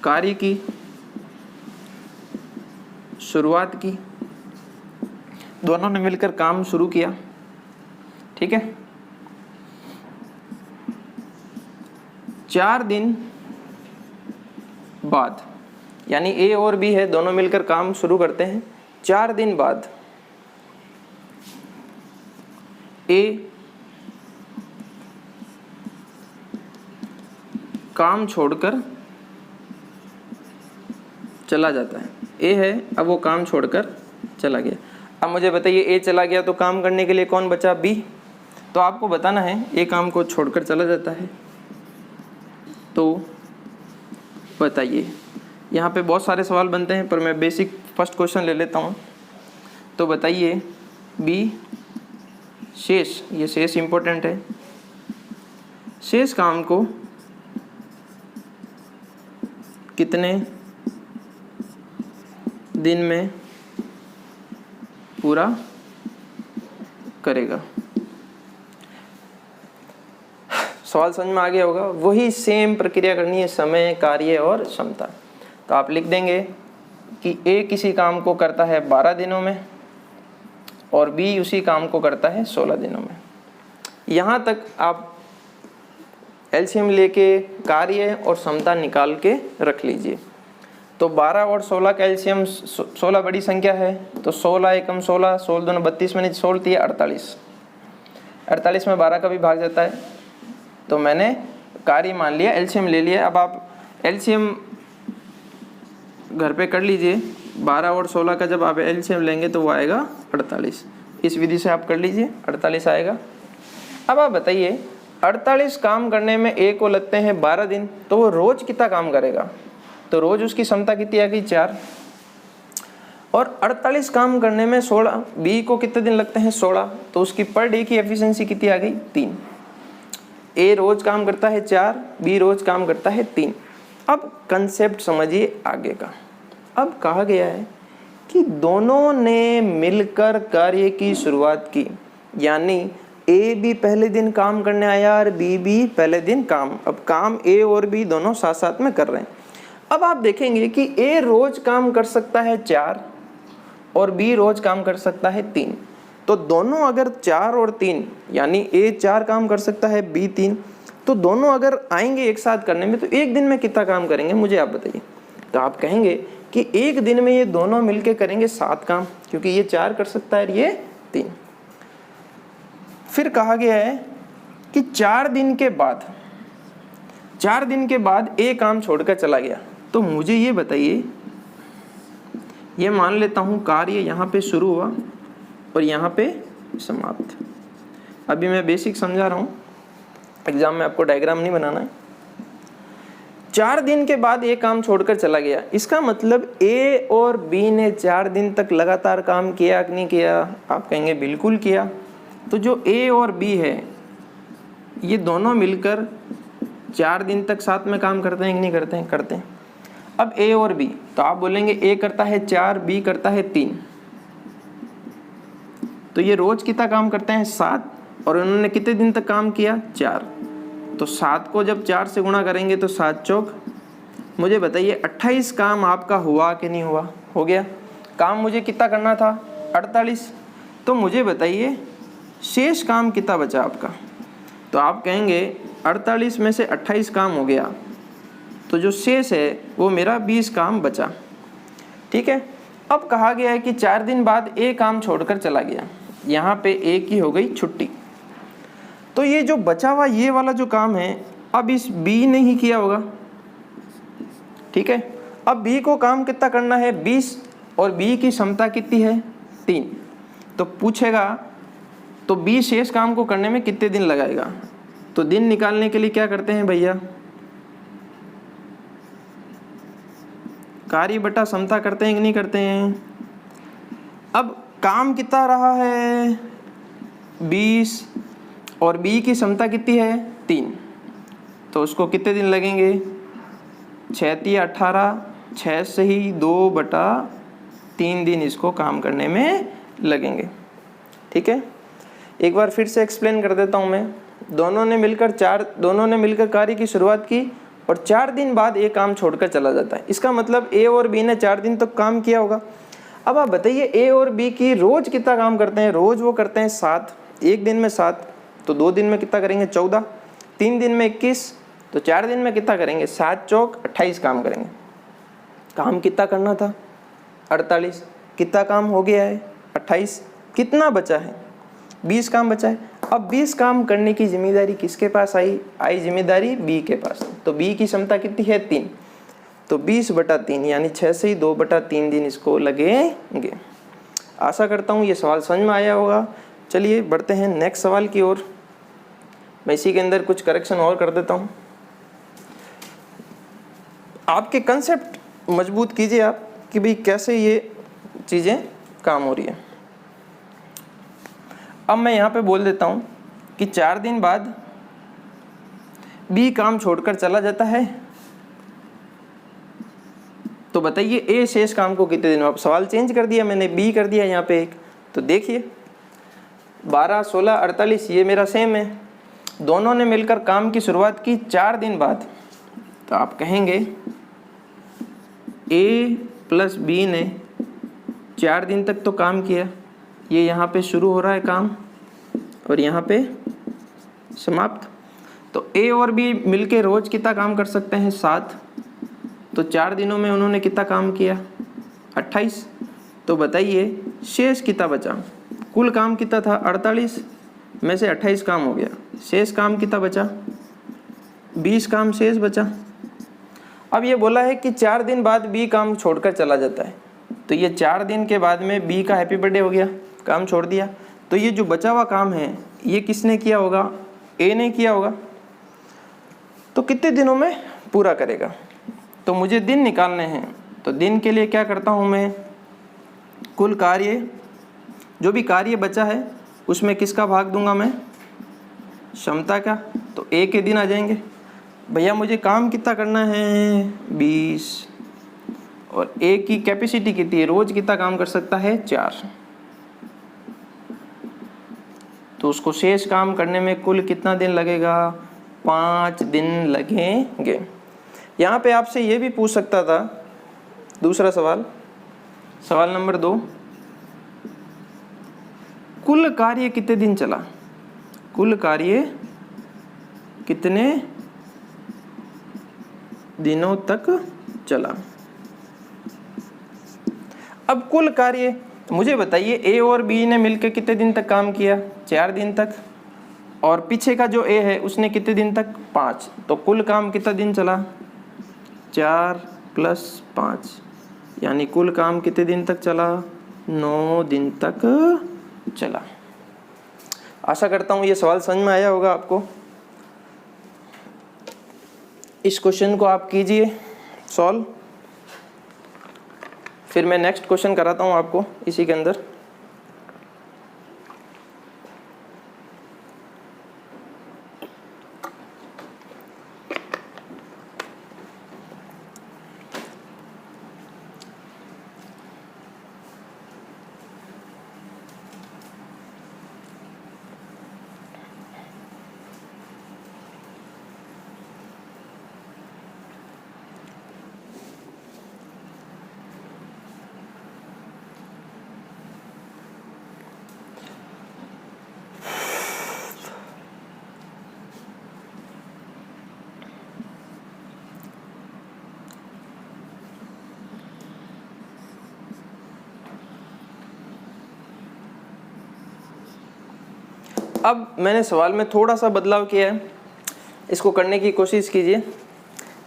Speaker 1: कार्य की शुरुआत की, दोनों ने मिलकर काम शुरू किया। ठीक है, 4 दिन बाद, यानी ए और बी है, दोनों मिलकर काम शुरू करते हैं। 4 दिन बाद ए काम छोड़कर चला जाता है। ए है, अब वो काम छोड़कर चला गया। अब मुझे बताइए, ए चला गया तो काम करने के लिए कौन बचा? बी। तो आपको बताना है ए काम को छोड़कर चला जाता है, तो बताइए। यहाँ पे बहुत सारे सवाल बनते हैं पर मैं बेसिक फर्स्ट क्वेश्चन ले लेता हूँ। तो बताइए बी शेष, ये शेष इंपॉर्टेंट है, शेष काम को कितने दिन में पूरा करेगा? सवाल समझ में आ गया होगा। वही सेम प्रक्रिया करनी है, समय, कार्य और क्षमता। तो आप लिख देंगे कि ए किसी काम को करता है 12 दिनों में और बी उसी काम को करता है 16 दिनों में। यहाँ तक आप एलसीएम लेके कार्य और क्षमता निकाल के रख लीजिए। तो 12 और 16 का एलसीएम, 16 बड़ी संख्या है तो 16 एकम 16, 16 दूनी 32 में 16 थी 48, 48 में 12 का भी भाग जाता है। तो मैंने कार्य मान लिया, एलसीएम ले लिया। अब आप एलसीएम घर पे कर लीजिए। 12 और 16 का जब आप एलसीएम लेंगे तो वो आएगा 48। इस विधि से आप कर लीजिए, 48 आएगा। अब आप बताइए 48 काम करने में ए को लगते हैं 12 दिन, तो वो रोज कितना काम करेगा? तो रोज उसकी क्षमता कितनी आ गई? 4। और 48 काम करने में 16, बी को कितने दिन लगते हैं? 16, तो उसकी पर डे की एफिशिएंसी कितनी आ गई? 3। ए रोज काम करता है 4, बी रोज काम करता है 3। अब कंसेप्ट समझिए आगे का। अब कहा गया है कि दोनों ने मिलकर कार्य की शुरुआत की, यानी ए भी पहले दिन काम करने आया और बी भी पहले दिन काम। अब काम ए और बी दोनों साथ साथ में कर रहे हैं। अब आप देखेंगे कि ए रोज काम कर सकता है 4 और बी रोज काम कर सकता है 3। तो दोनों अगर 4 और 3, यानी ए 4 काम कर सकता है, बी 3, तो दोनों अगर आएंगे एक साथ करने में तो एक दिन में कितना काम करेंगे? मुझे आप बताइए। तो आप कहेंगे कि एक दिन में ये दोनों मिलके करेंगे 7 काम, क्योंकि ये 4 कर सकता है और ये 3। फिर कहा गया है कि 4 दिन के बाद 4 दिन के बाद ए काम छोड़कर चला गया, तो मुझे ये बताइए, ये मान लेता हूँ कार्य यहाँ पे शुरू हुआ और यहाँ पे समाप्त। अभी मैं बेसिक समझा रहा हूँ, एग्जाम में आपको डायग्राम नहीं बनाना है। 4 दिन के बाद ए काम छोड़कर चला गया, इसका मतलब ए और बी ने 4 दिन तक लगातार काम किया कि नहीं किया? आप कहेंगे बिल्कुल किया। तो जो ए और बी है ये दोनों मिलकर 4 दिन तक साथ में काम करते हैं कि नहीं करते हैं? करते हैं। अब ए और बी, तो आप बोलेंगे ए करता है 4, बी करता है 3, तो ये रोज कितना काम करते हैं? 7, और उन्होंने कितने दिन तक काम किया? 4। तो 7 को जब 4 से गुणा करेंगे तो 7 चौक, मुझे बताइए 28 काम आपका हुआ कि नहीं हुआ? हो गया। काम मुझे कितना करना था? 48। तो मुझे बताइए शेष काम कितना बचा आपका? तो आप कहेंगे 48 में से 28 काम हो गया, तो जो शेष है वो मेरा 20 काम बचा। ठीक है। अब कहा गया है कि 4 दिन बाद ए काम छोड़कर चला गया, यहाँ पे ए की हो गई छुट्टी। तो ये जो बचा हुआ ये वाला जो काम है, अब इस बी ने ही किया होगा। ठीक है। अब बी को काम कितना करना है? 20, और बी की क्षमता कितनी है? 3। तो पूछेगा तो बी शेष काम को करने में कितने दिन लगाएगा? तो दिन निकालने के लिए क्या करते हैं भैया? कार्य बटा क्षमता करते हैं कि नहीं करते हैं? अब काम कितना रहा है? 20, और बी की क्षमता कितनी है? 3। तो उसको कितने दिन लगेंगे? 6 × 18, 6 से ही 2/3 दिन इसको काम करने में लगेंगे। ठीक है। एक बार फिर से एक्सप्लेन कर देता हूँ मैं। दोनों ने मिलकर कार्य की शुरुआत की और 4 दिन बाद ए काम छोड़कर चला जाता है। इसका मतलब ए और बी ने 4 दिन तक काम किया होगा। अब आप बताइए ए और बी की रोज कितना काम करते हैं? रोज वो करते हैं 7, एक दिन में 7, तो 2 दिन में कितना करेंगे? 14, 3 दिन में 21, तो 4 दिन में कितना करेंगे? 7 चौक 28 काम करेंगे। काम कितना करना था? 48। कितना काम हो गया है? 28। कितना बचा है? 20 काम बचा है। अब 20 काम करने की जिम्मेदारी किसके पास आई? जिम्मेदारी बी के पास। तो बी की क्षमता कितनी है? 3। तो 20/3 यानी 6 से ही 2/3 दिन इसको लगेंगे। आशा करता हूँ ये सवाल समझ में आया होगा। चलिए बढ़ते हैं नेक्स्ट सवाल की ओर। मैं इसी के अंदर कुछ करेक्शन और कर देता हूँ। आपके कंसेप्ट मजबूत कीजिए आप कि भाई कैसे ये चीज़ें काम हो रही है। अब मैं यहाँ पे बोल देता हूँ कि 4 दिन बाद बी काम छोड़कर चला जाता है, तो बताइए ए शेष काम को कितने दिन में? अब सवाल चेंज कर दिया मैंने, बी कर दिया यहाँ पे एक। तो देखिए 12, 16, 48 ये मेरा सेम है। दोनों ने मिलकर काम की शुरुआत की 4 दिन बाद, तो आप कहेंगे ए प्लस बी ने 4 दिन तक तो काम किया। ये यहाँ पे शुरू हो रहा है काम और यहाँ पे समाप्त। तो ए और बी मिलके रोज कितना काम कर सकते हैं? 7। तो 4 दिनों में उन्होंने कितना काम किया? 28। तो बताइए शेष कितना बचा? कुल काम कितना था? 48 में से 28 काम हो गया, शेष काम कितना बचा? 20 काम शेष बचा। अब ये बोला है कि 4 दिन बाद बी काम छोड़कर चला जाता है, तो ये 4 दिन के बाद में बी का हैप्पी बर्थडे हो गया, काम छोड़ दिया। तो ये जो बचा हुआ काम है ये किसने किया होगा? ए ने किया होगा। तो कितने दिनों में पूरा करेगा? तो मुझे दिन निकालने हैं। तो दिन के लिए क्या करता हूँ मैं? कुल कार्य, जो भी कार्य बचा है उसमें किसका भाग दूंगा मैं? क्षमता का। तो ए के दिन आ जाएंगे। भैया मुझे काम कितना करना है? 20। और ए की कैपेसिटी कितनी है? रोज कितना काम कर सकता है? 4। तो उसको शेष काम करने में कुल कितना दिन लगेगा? 5 दिन लगेंगे। यहाँ पे आपसे ये भी पूछ सकता था, दूसरा सवाल, सवाल नंबर 2, कुल कार्य कितने दिन चला? कुल कार्य कितने दिनों तक चला? अब कुल कार्य मुझे बताइए ए और बी ने मिलकर कितने दिन तक काम किया? 4 दिन तक। और पीछे का जो ए है उसने कितने दिन तक 5, तो कुल काम कितना दिन चला 4 + 5, यानी कुल काम कितने दिन तक चला 9 दिन तक चला। आशा करता हूँ ये सवाल समझ में आया होगा आपको। इस क्वेश्चन को आप कीजिए सॉल्व, फिर मैं नेक्स्ट क्वेश्चन कराता हूँ आपको इसी के अंदर। अब मैंने सवाल में थोड़ा सा बदलाव किया है, इसको करने की कोशिश कीजिए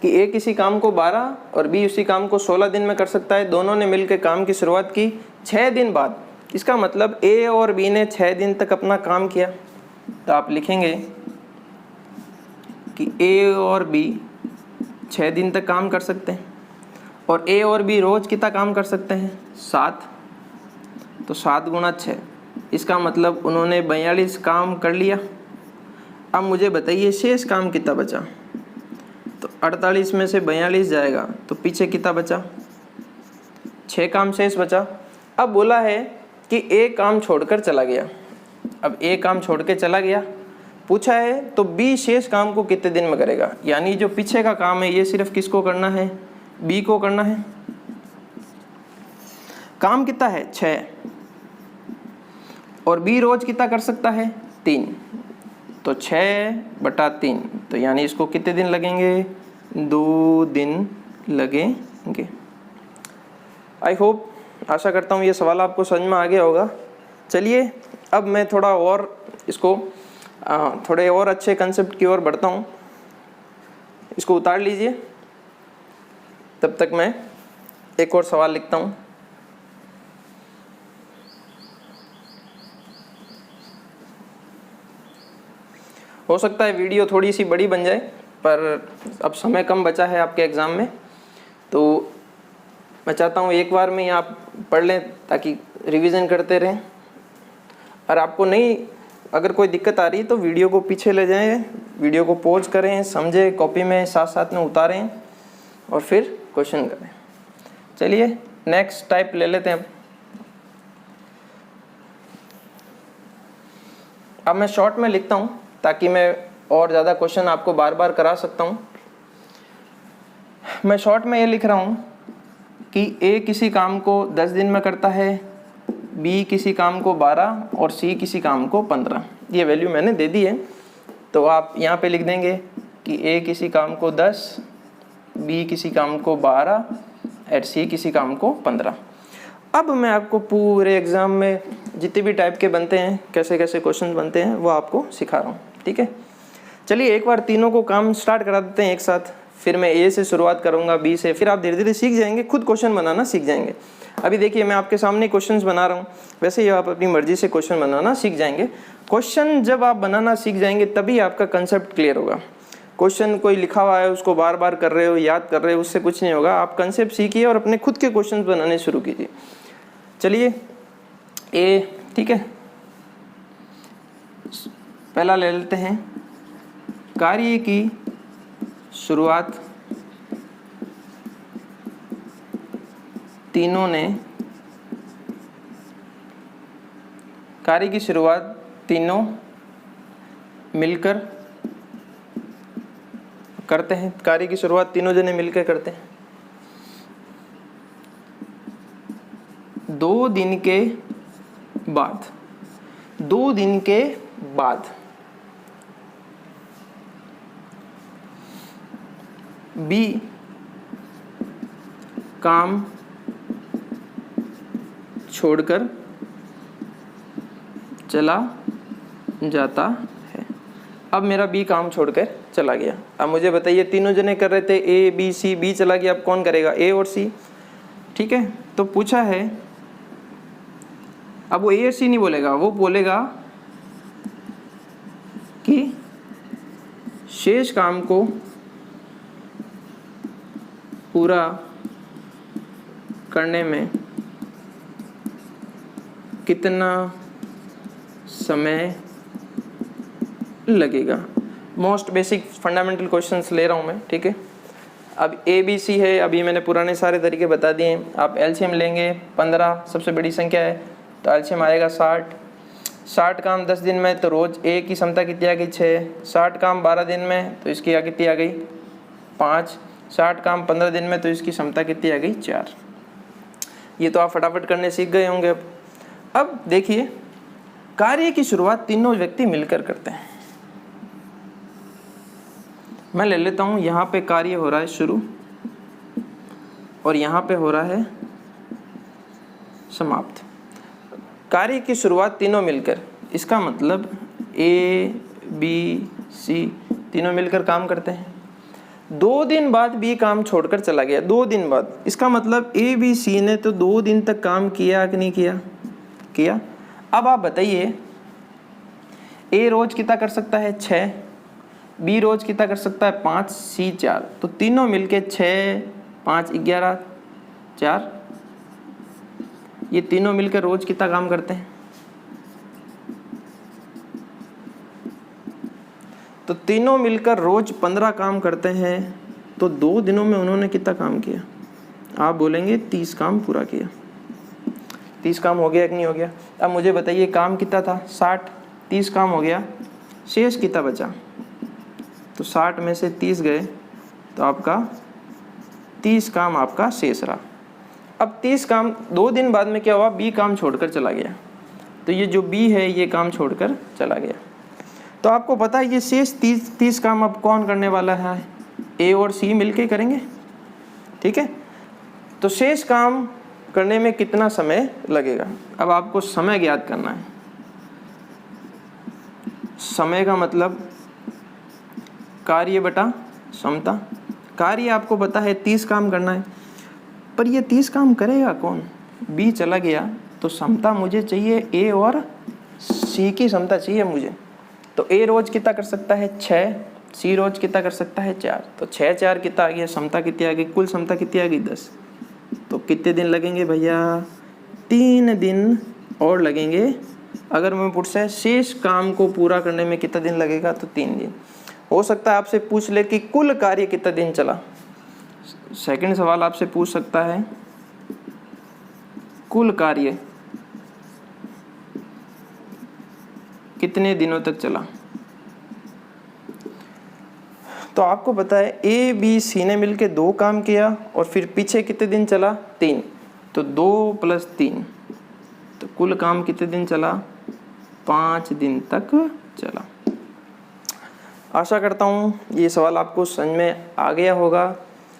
Speaker 1: कि ए किसी काम को 12 और बी उसी काम को 16 दिन में कर सकता है। दोनों ने मिलकर काम की शुरुआत की 6 दिन बाद। इसका मतलब ए और बी ने 6 दिन तक अपना काम किया, तो आप लिखेंगे कि ए और बी 6 दिन तक काम कर सकते हैं और ए और बी रोज कितना काम कर सकते हैं 7, तो 7 × 6, इसका मतलब उन्होंने 42 काम कर लिया। अब मुझे बताइए शेष काम कितना बचा, तो 48 में से 42 जाएगा तो पीछे कितना बचा 6 काम शेष बचा। अब बोला है कि ए काम छोड़कर चला गया। अब ए काम छोड़ के चला गया पूछा है, तो बी शेष काम को कितने दिन में करेगा, यानी जो पीछे का काम है ये सिर्फ किसको करना है बी को करना है। काम कितना है 6 और बी रोज कितना कर सकता है 3, तो 6/3, तो यानी इसको कितने दिन लगेंगे 2 दिन लगेंगे। आई होप, आशा करता हूँ ये सवाल आपको समझ में आ गया होगा। चलिए अब मैं थोड़ा और इसको थोड़े और अच्छे कंसेप्ट की ओर बढ़ता हूँ। इसको उतार लीजिए, तब तक मैं एक और सवाल लिखता हूँ। हो सकता है वीडियो थोड़ी सी बड़ी बन जाए, पर अब समय कम बचा है आपके एग्ज़ाम में, तो मैं चाहता हूँ एक बार में ही आप पढ़ लें ताकि रिवीजन करते रहें। और आपको नहीं, अगर कोई दिक्कत आ रही है तो वीडियो को पीछे ले जाएं, वीडियो को पॉज करें, समझें, कॉपी में साथ साथ में उतारें और फिर क्वेश्चन करें। चलिए नेक्स्ट टाइप ले लेते हैं। अब मैं शॉर्ट में लिखता हूँ ताकि मैं और ज़्यादा क्वेश्चन आपको बार बार करा सकता हूँ। मैं शॉर्ट में ये लिख रहा हूँ कि ए किसी काम को 10 दिन में करता है, बी किसी काम को 12 और सी किसी काम को 15। ये वैल्यू मैंने दे दी है, तो आप यहाँ पे लिख देंगे कि ए किसी काम को 10, बी किसी काम को 12 और सी किसी काम को 15। अब मैं आपको पूरे एग्ज़ाम में जितने भी टाइप के बनते हैं, कैसे कैसे क्वेश्चन बनते हैं, वो आपको सिखा रहा हूँ। ठीक है, चलिए एक बार तीनों को काम स्टार्ट करा देते हैं एक साथ। फिर मैं ए से शुरुआत करूँगा, बी से, फिर आप धीरे धीरे सीख जाएंगे, खुद क्वेश्चन बनाना सीख जाएंगे। अभी देखिए मैं आपके सामने क्वेश्चंस बना रहा हूँ, वैसे ही आप अपनी मर्जी से क्वेश्चन बनाना सीख जाएंगे। क्वेश्चन जब आप बनाना सीख जाएंगे तभी आपका कंसेप्ट क्लियर होगा। क्वेश्चन कोई लिखा हुआ है उसको बार बार कर रहे हो, याद कर रहे हो, उससे कुछ नहीं होगा। आप कंसेप्ट सीखिए और अपने खुद के क्वेश्चन बनाने शुरू कीजिए। चलिए ए, ठीक है, पहला ले लेते हैं। कार्य की शुरुआत तीनों ने, कार्य की शुरुआत तीनों मिलकर करते हैं। कार्य की शुरुआत तीनों जने मिलकर करते हैं। 2 दिन के बाद, 2 दिन के बाद बी काम छोड़कर चला जाता है। अब मेरा बी काम छोड़कर चला गया। अब मुझे बताइए, तीनों जने कर रहे थे ए बी सी, बी चला गया, अब कौन करेगा? ए और सी। ठीक है, तो पूछा है, अब वो ए और सी नहीं बोलेगा, वो बोलेगा कि शेष काम को पूरा करने में कितना समय लगेगा। मोस्ट बेसिक फंडामेंटल क्वेश्चंस ले रहा हूँ मैं, ठीक है। अब ए बी सी है, अभी मैंने पुराने सारे तरीके बता दिए। आप एलसीएम लेंगे, 15 सबसे बड़ी संख्या है तो एलसीएम आएगा 60। 60 काम 10 दिन में तो रोज ए की क्षमता कितनी आ गई? 6। 60 काम 12 दिन में तो इसकी कितनी आ गई? 5। 60 काम 15 दिन में तो इसकी क्षमता कितनी आ गई? 4। ये तो आप फटाफट करने सीख गए होंगे। अब देखिए, कार्य की शुरुआत तीनों व्यक्ति मिलकर करते हैं। मैं ले लेता हूं, यहां पे कार्य हो रहा है शुरू और यहां पे हो रहा है समाप्त। कार्य की शुरुआत तीनों मिलकर, इसका मतलब ए बी सी तीनों मिलकर काम करते हैं। 2 दिन बाद बी काम छोड़कर चला गया, 2 दिन बाद, इसका मतलब ए बी सी ने तो 2 दिन तक काम किया कि नहीं किया? किया। अब आप बताइए, ए रोज कितना कर सकता है? 6। बी रोज कितना कर सकता है? 5। सी 4। तो तीनों मिलके 6 5 11 4, ये तीनों मिलकर रोज कितना काम करते हैं? तो तीनों मिलकर रोज 15 काम करते हैं। तो 2 दिनों में उन्होंने कितना काम किया? आप बोलेंगे 30 काम पूरा किया। 30 काम हो गया कि नहीं हो गया? अब मुझे बताइए, काम कितना था? 60। 30 काम हो गया, शेष कितना बचा? तो 60 में से 30 गए तो आपका 30 काम आपका शेष रहा। अब 30 काम 2 दिन बाद में क्या हुआ? बी काम छोड़कर चला गया। तो ये जो बी है ये काम छोड़कर चला गया। तो आपको पता है ये शेष 30 काम अब कौन करने वाला है? ए और सी मिलके करेंगे, ठीक है। तो शेष काम करने में कितना समय लगेगा? अब आपको समय ज्ञात करना है। समय का मतलब कार्य बटा क्षमता। कार्य आपको पता है 30 काम करना है, पर ये 30 काम करेगा कौन? बी चला गया तो क्षमता मुझे चाहिए ए और सी की क्षमता चाहिए मुझे। तो ए रोज कितना कर सकता है? 6। सी रोज कितना कर सकता है? 4। तो 6 4 कितना आ गया? क्षमता कितनी आ गई? कुल क्षमता कितनी आ गई? 10। तो कितने दिन लगेंगे भैया? 3 दिन और लगेंगे। अगर मैं पूछता शेष काम को पूरा करने में कितना दिन लगेगा? तो 3 दिन। हो सकता है आपसे पूछ ले कि कुल कार्य कितना दिन चला। सेकंड सवाल आपसे पूछ सकता है, कुल कार्य कितने दिनों तक चला? तो आपको पता है ए बी सी ने मिलके 2 काम किया और फिर पीछे कितने दिन चला? 3। तो 2 + 3, तो कुल काम कितने दिन चला? 5 दिन तक चला। आशा करता हूँ ये सवाल आपको समझ में आ गया होगा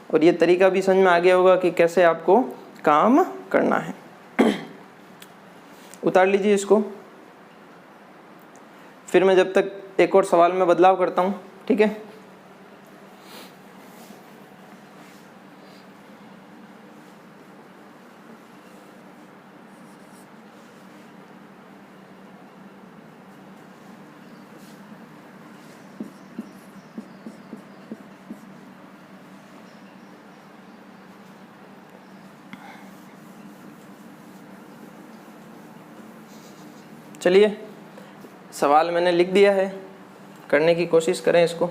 Speaker 1: और ये तरीका भी समझ में आ गया होगा कि कैसे आपको काम करना है। उतार लीजिए इसको, फिर मैं जब तक एक और सवाल में बदलाव करता हूँ, ठीक है। चलिए, सवाल मैंने लिख दिया है, करने की कोशिश करें इसको।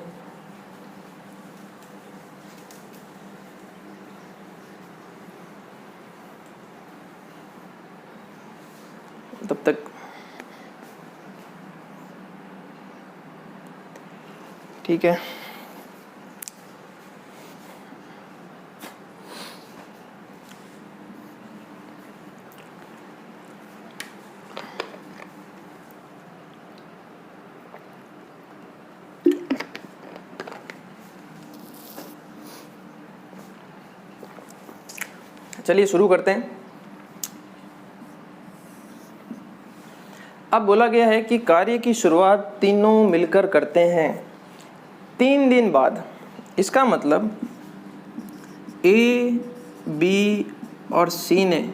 Speaker 1: तब तक ठीक है। चलिए शुरू करते हैं। अब बोला गया है कि कार्य की शुरुआत तीनों मिलकर करते हैं 3 दिन बाद। इसका मतलब ए, बी और सी ने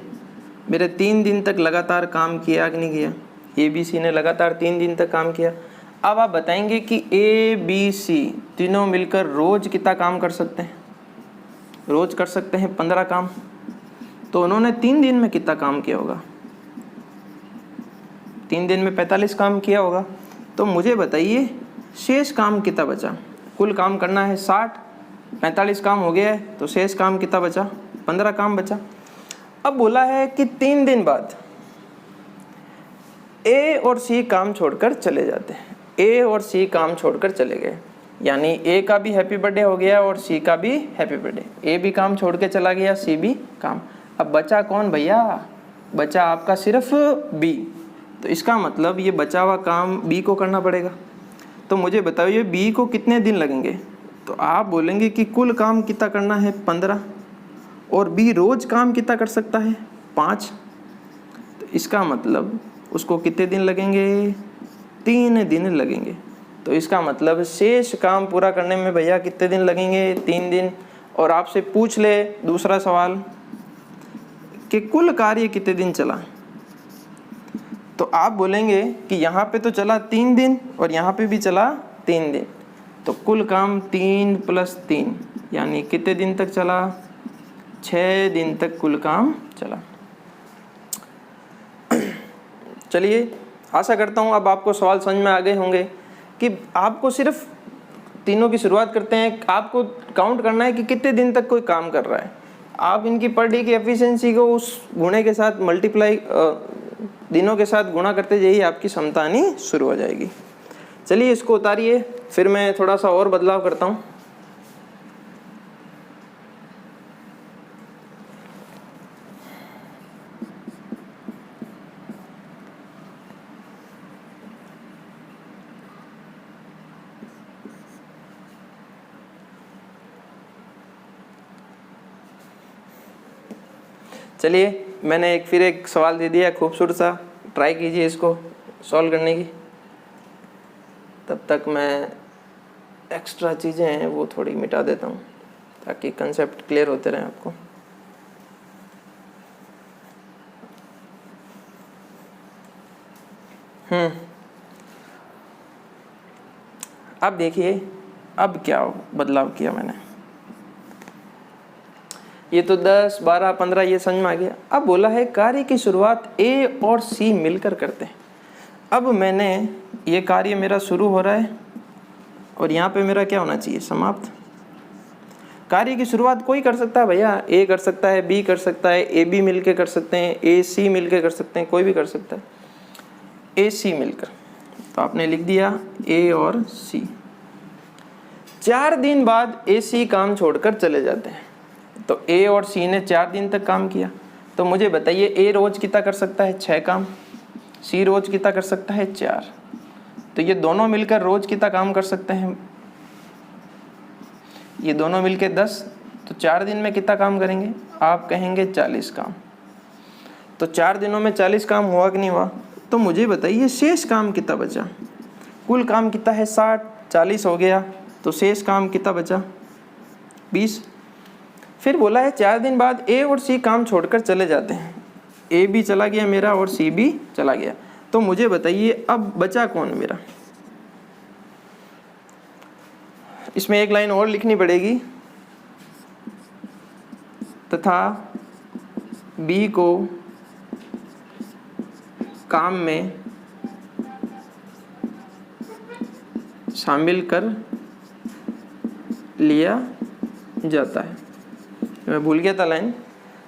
Speaker 1: मेरे 3 दिन तक लगातार काम किया कि नहीं किया? ए, बी, सी ने लगातार 3 दिन तक काम किया। अब आप बताएंगे कि ए, बी, सी तीनों मिलकर रोज कितना काम कर सकते हैं? रोज कर सकते हैं 15 काम। तो उन्होंने 3 दिन में कितना काम किया होगा? 3 दिन में 45 काम किया होगा। तो मुझे बताइए शेष काम कितना बचा? कुल काम करना है 60, 45 काम हो गया है, तो शेष काम कितना बचा? 15 काम बचा। अब बोला है कि 3 दिन बाद ए और सी काम छोड़कर चले जाते हैं। ए और सी काम छोड़कर चले गए, यानी ए का भी हैप्पी बर्थडे हो गया और सी का भी हैप्पी बर्थडे। ए भी काम छोड़ के चला गया, सी भी काम। अब बचा कौन भैया? बचा आपका सिर्फ बी। तो इसका मतलब ये बचा हुआ काम बी को करना पड़ेगा। तो मुझे बताइए बी को कितने दिन लगेंगे? तो आप बोलेंगे कि कुल काम कितना करना है 15, और बी रोज काम कितना कर सकता है 5। तो इसका मतलब उसको कितने दिन लगेंगे? 3 दिन लगेंगे। तो इसका मतलब शेष काम पूरा करने में भैया कितने दिन लगेंगे? 3 दिन। और आपसे पूछ ले दूसरा सवाल कि कुल कार्य कितने दिन चला? तो आप बोलेंगे कि यहाँ पे तो चला 3 दिन और यहाँ पे भी चला 3 दिन। तो कुल काम 3 + 3 यानी कितने दिन तक चला? 6 दिन तक कुल काम चला। चलिए, आशा करता हूँ अब आपको सवाल समझ में आ गए होंगे कि आपको सिर्फ तीनों की शुरुआत करते हैं, आपको काउंट करना है कि कितने दिन तक कोई काम कर रहा है। आप इनकी पर डे की एफिशिएंसी को उस गुणे के साथ मल्टीप्लाई दिनों के साथ गुणा करते जाइए, आपकी क्षमता आनी शुरू हो जाएगी। चलिए इसको उतारिए, फिर मैं थोड़ा सा और बदलाव करता हूँ। चलिए मैंने फिर एक सवाल दे दिया खूबसूरत सा, ट्राई कीजिए इसको सॉल्व करने की। तब तक मैं एक्स्ट्रा चीज़ें हैं वो थोड़ी मिटा देता हूँ ताकि कंसेप्ट क्लियर होते रहें आपको। अब देखिए अब क्या बदलाव किया मैंने। ये तो 10, 12, 15 ये समझ में आ गया। अब बोला है कार्य की शुरुआत ए और सी मिलकर करते हैं। अब मैंने ये कार्य मेरा शुरू हो रहा है और यहाँ पे मेरा क्या होना चाहिए? समाप्त। कार्य की शुरुआत कोई कर सकता है भैया, ए कर सकता है, बी कर सकता है, ए बी मिलकर कर सकते हैं, ए सी मिलकर कर सकते हैं, कोई भी कर सकता है, ए सी मिलकर। तो आपने लिख दिया ए और सी। 4 दिन बाद ए सी काम छोड़कर चले जाते हैं। तो ए और सी ने 4 दिन तक काम किया। तो मुझे बताइए ए रोज कितना कर सकता है? 6 काम। सी रोज कितना कर सकता है? 4। तो ये दोनों मिलकर रोज कितना काम कर सकते हैं? ये दोनों मिलकर 10। तो 4 दिन में कितना काम करेंगे? आप कहेंगे 40 काम। तो 4 दिनों में 40 काम हुआ कि नहीं हुआ? तो मुझे बताइए शेष काम कितना बचा? कुल काम कितना है? 60, 40 हो गया, तो शेष काम कितना बचा? 20। फिर बोला है 4 दिन बाद ए और सी काम छोड़कर चले जाते हैं। ए भी चला गया मेरा और सी भी चला गया। तो मुझे बताइए अब बचा कौन मेरा? इसमें एक लाइन और लिखनी पड़ेगी, तथा बी को काम में शामिल कर लिया जाता है। मैं भूल गया था लाइन।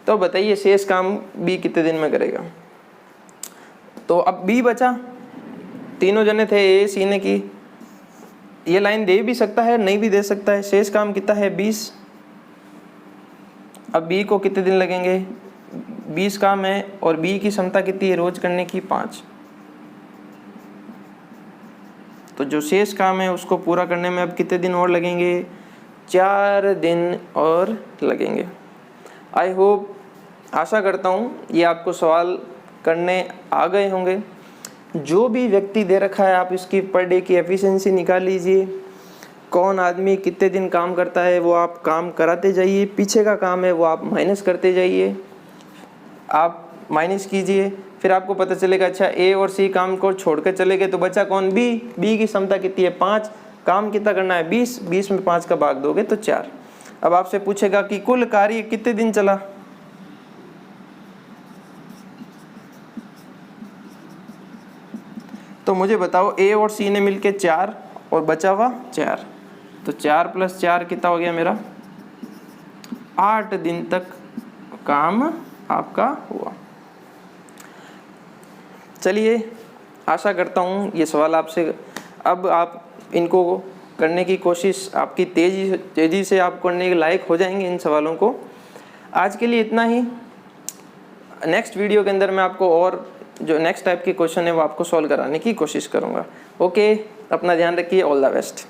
Speaker 1: तो बताइए शेष काम बी कितने दिन में करेगा? तो अब बी बचा, तीनों जने थे, ए सी ने की। ये लाइन दे भी सकता है, नहीं भी दे सकता है। शेष काम कितना है? 20। अब बी को कितने दिन लगेंगे? 20 काम है और बी की क्षमता कितनी है रोज करने की? 5। तो जो शेष काम है उसको पूरा करने में अब कितने दिन और लगेंगे? 4 दिन और लगेंगे। आई होप, आशा करता हूँ ये आपको सवाल करने आ गए होंगे। जो भी व्यक्ति दे रखा है आप इसकी पर डे की एफिशिएंसी निकाल लीजिए, कौन आदमी कितने दिन काम करता है वो आप काम कराते जाइए, पीछे का काम है वो आप माइनस करते जाइए, आप माइनस कीजिए, फिर आपको पता चलेगा अच्छा ए और सी काम को छोड़कर चले गए तो बचा कौन, बी। बी की क्षमता कितनी है 5, काम कितना करना है 20, 20 में 5 का भाग दोगे तो 4। अब आपसे पूछेगा कि कुल कार्य कितने दिन चला, तो मुझे बताओ ए और सी ने मिलके 4 और बचा हुआ 4, तो 4 + 4 कितना हो गया मेरा, 8 दिन तक काम आपका हुआ। चलिए आशा करता हूँ ये सवाल आपसे, अब आप इनको करने की कोशिश, आपकी तेज़ी से आप करने के लायक हो जाएंगे इन सवालों को। आज के लिए इतना ही। नेक्स्ट वीडियो के अंदर मैं आपको और जो नेक्स्ट टाइप के क्वेश्चन है वो आपको सॉल्व कराने की कोशिश करूँगा। ओके, अपना ध्यान रखिए, ऑल द बेस्ट।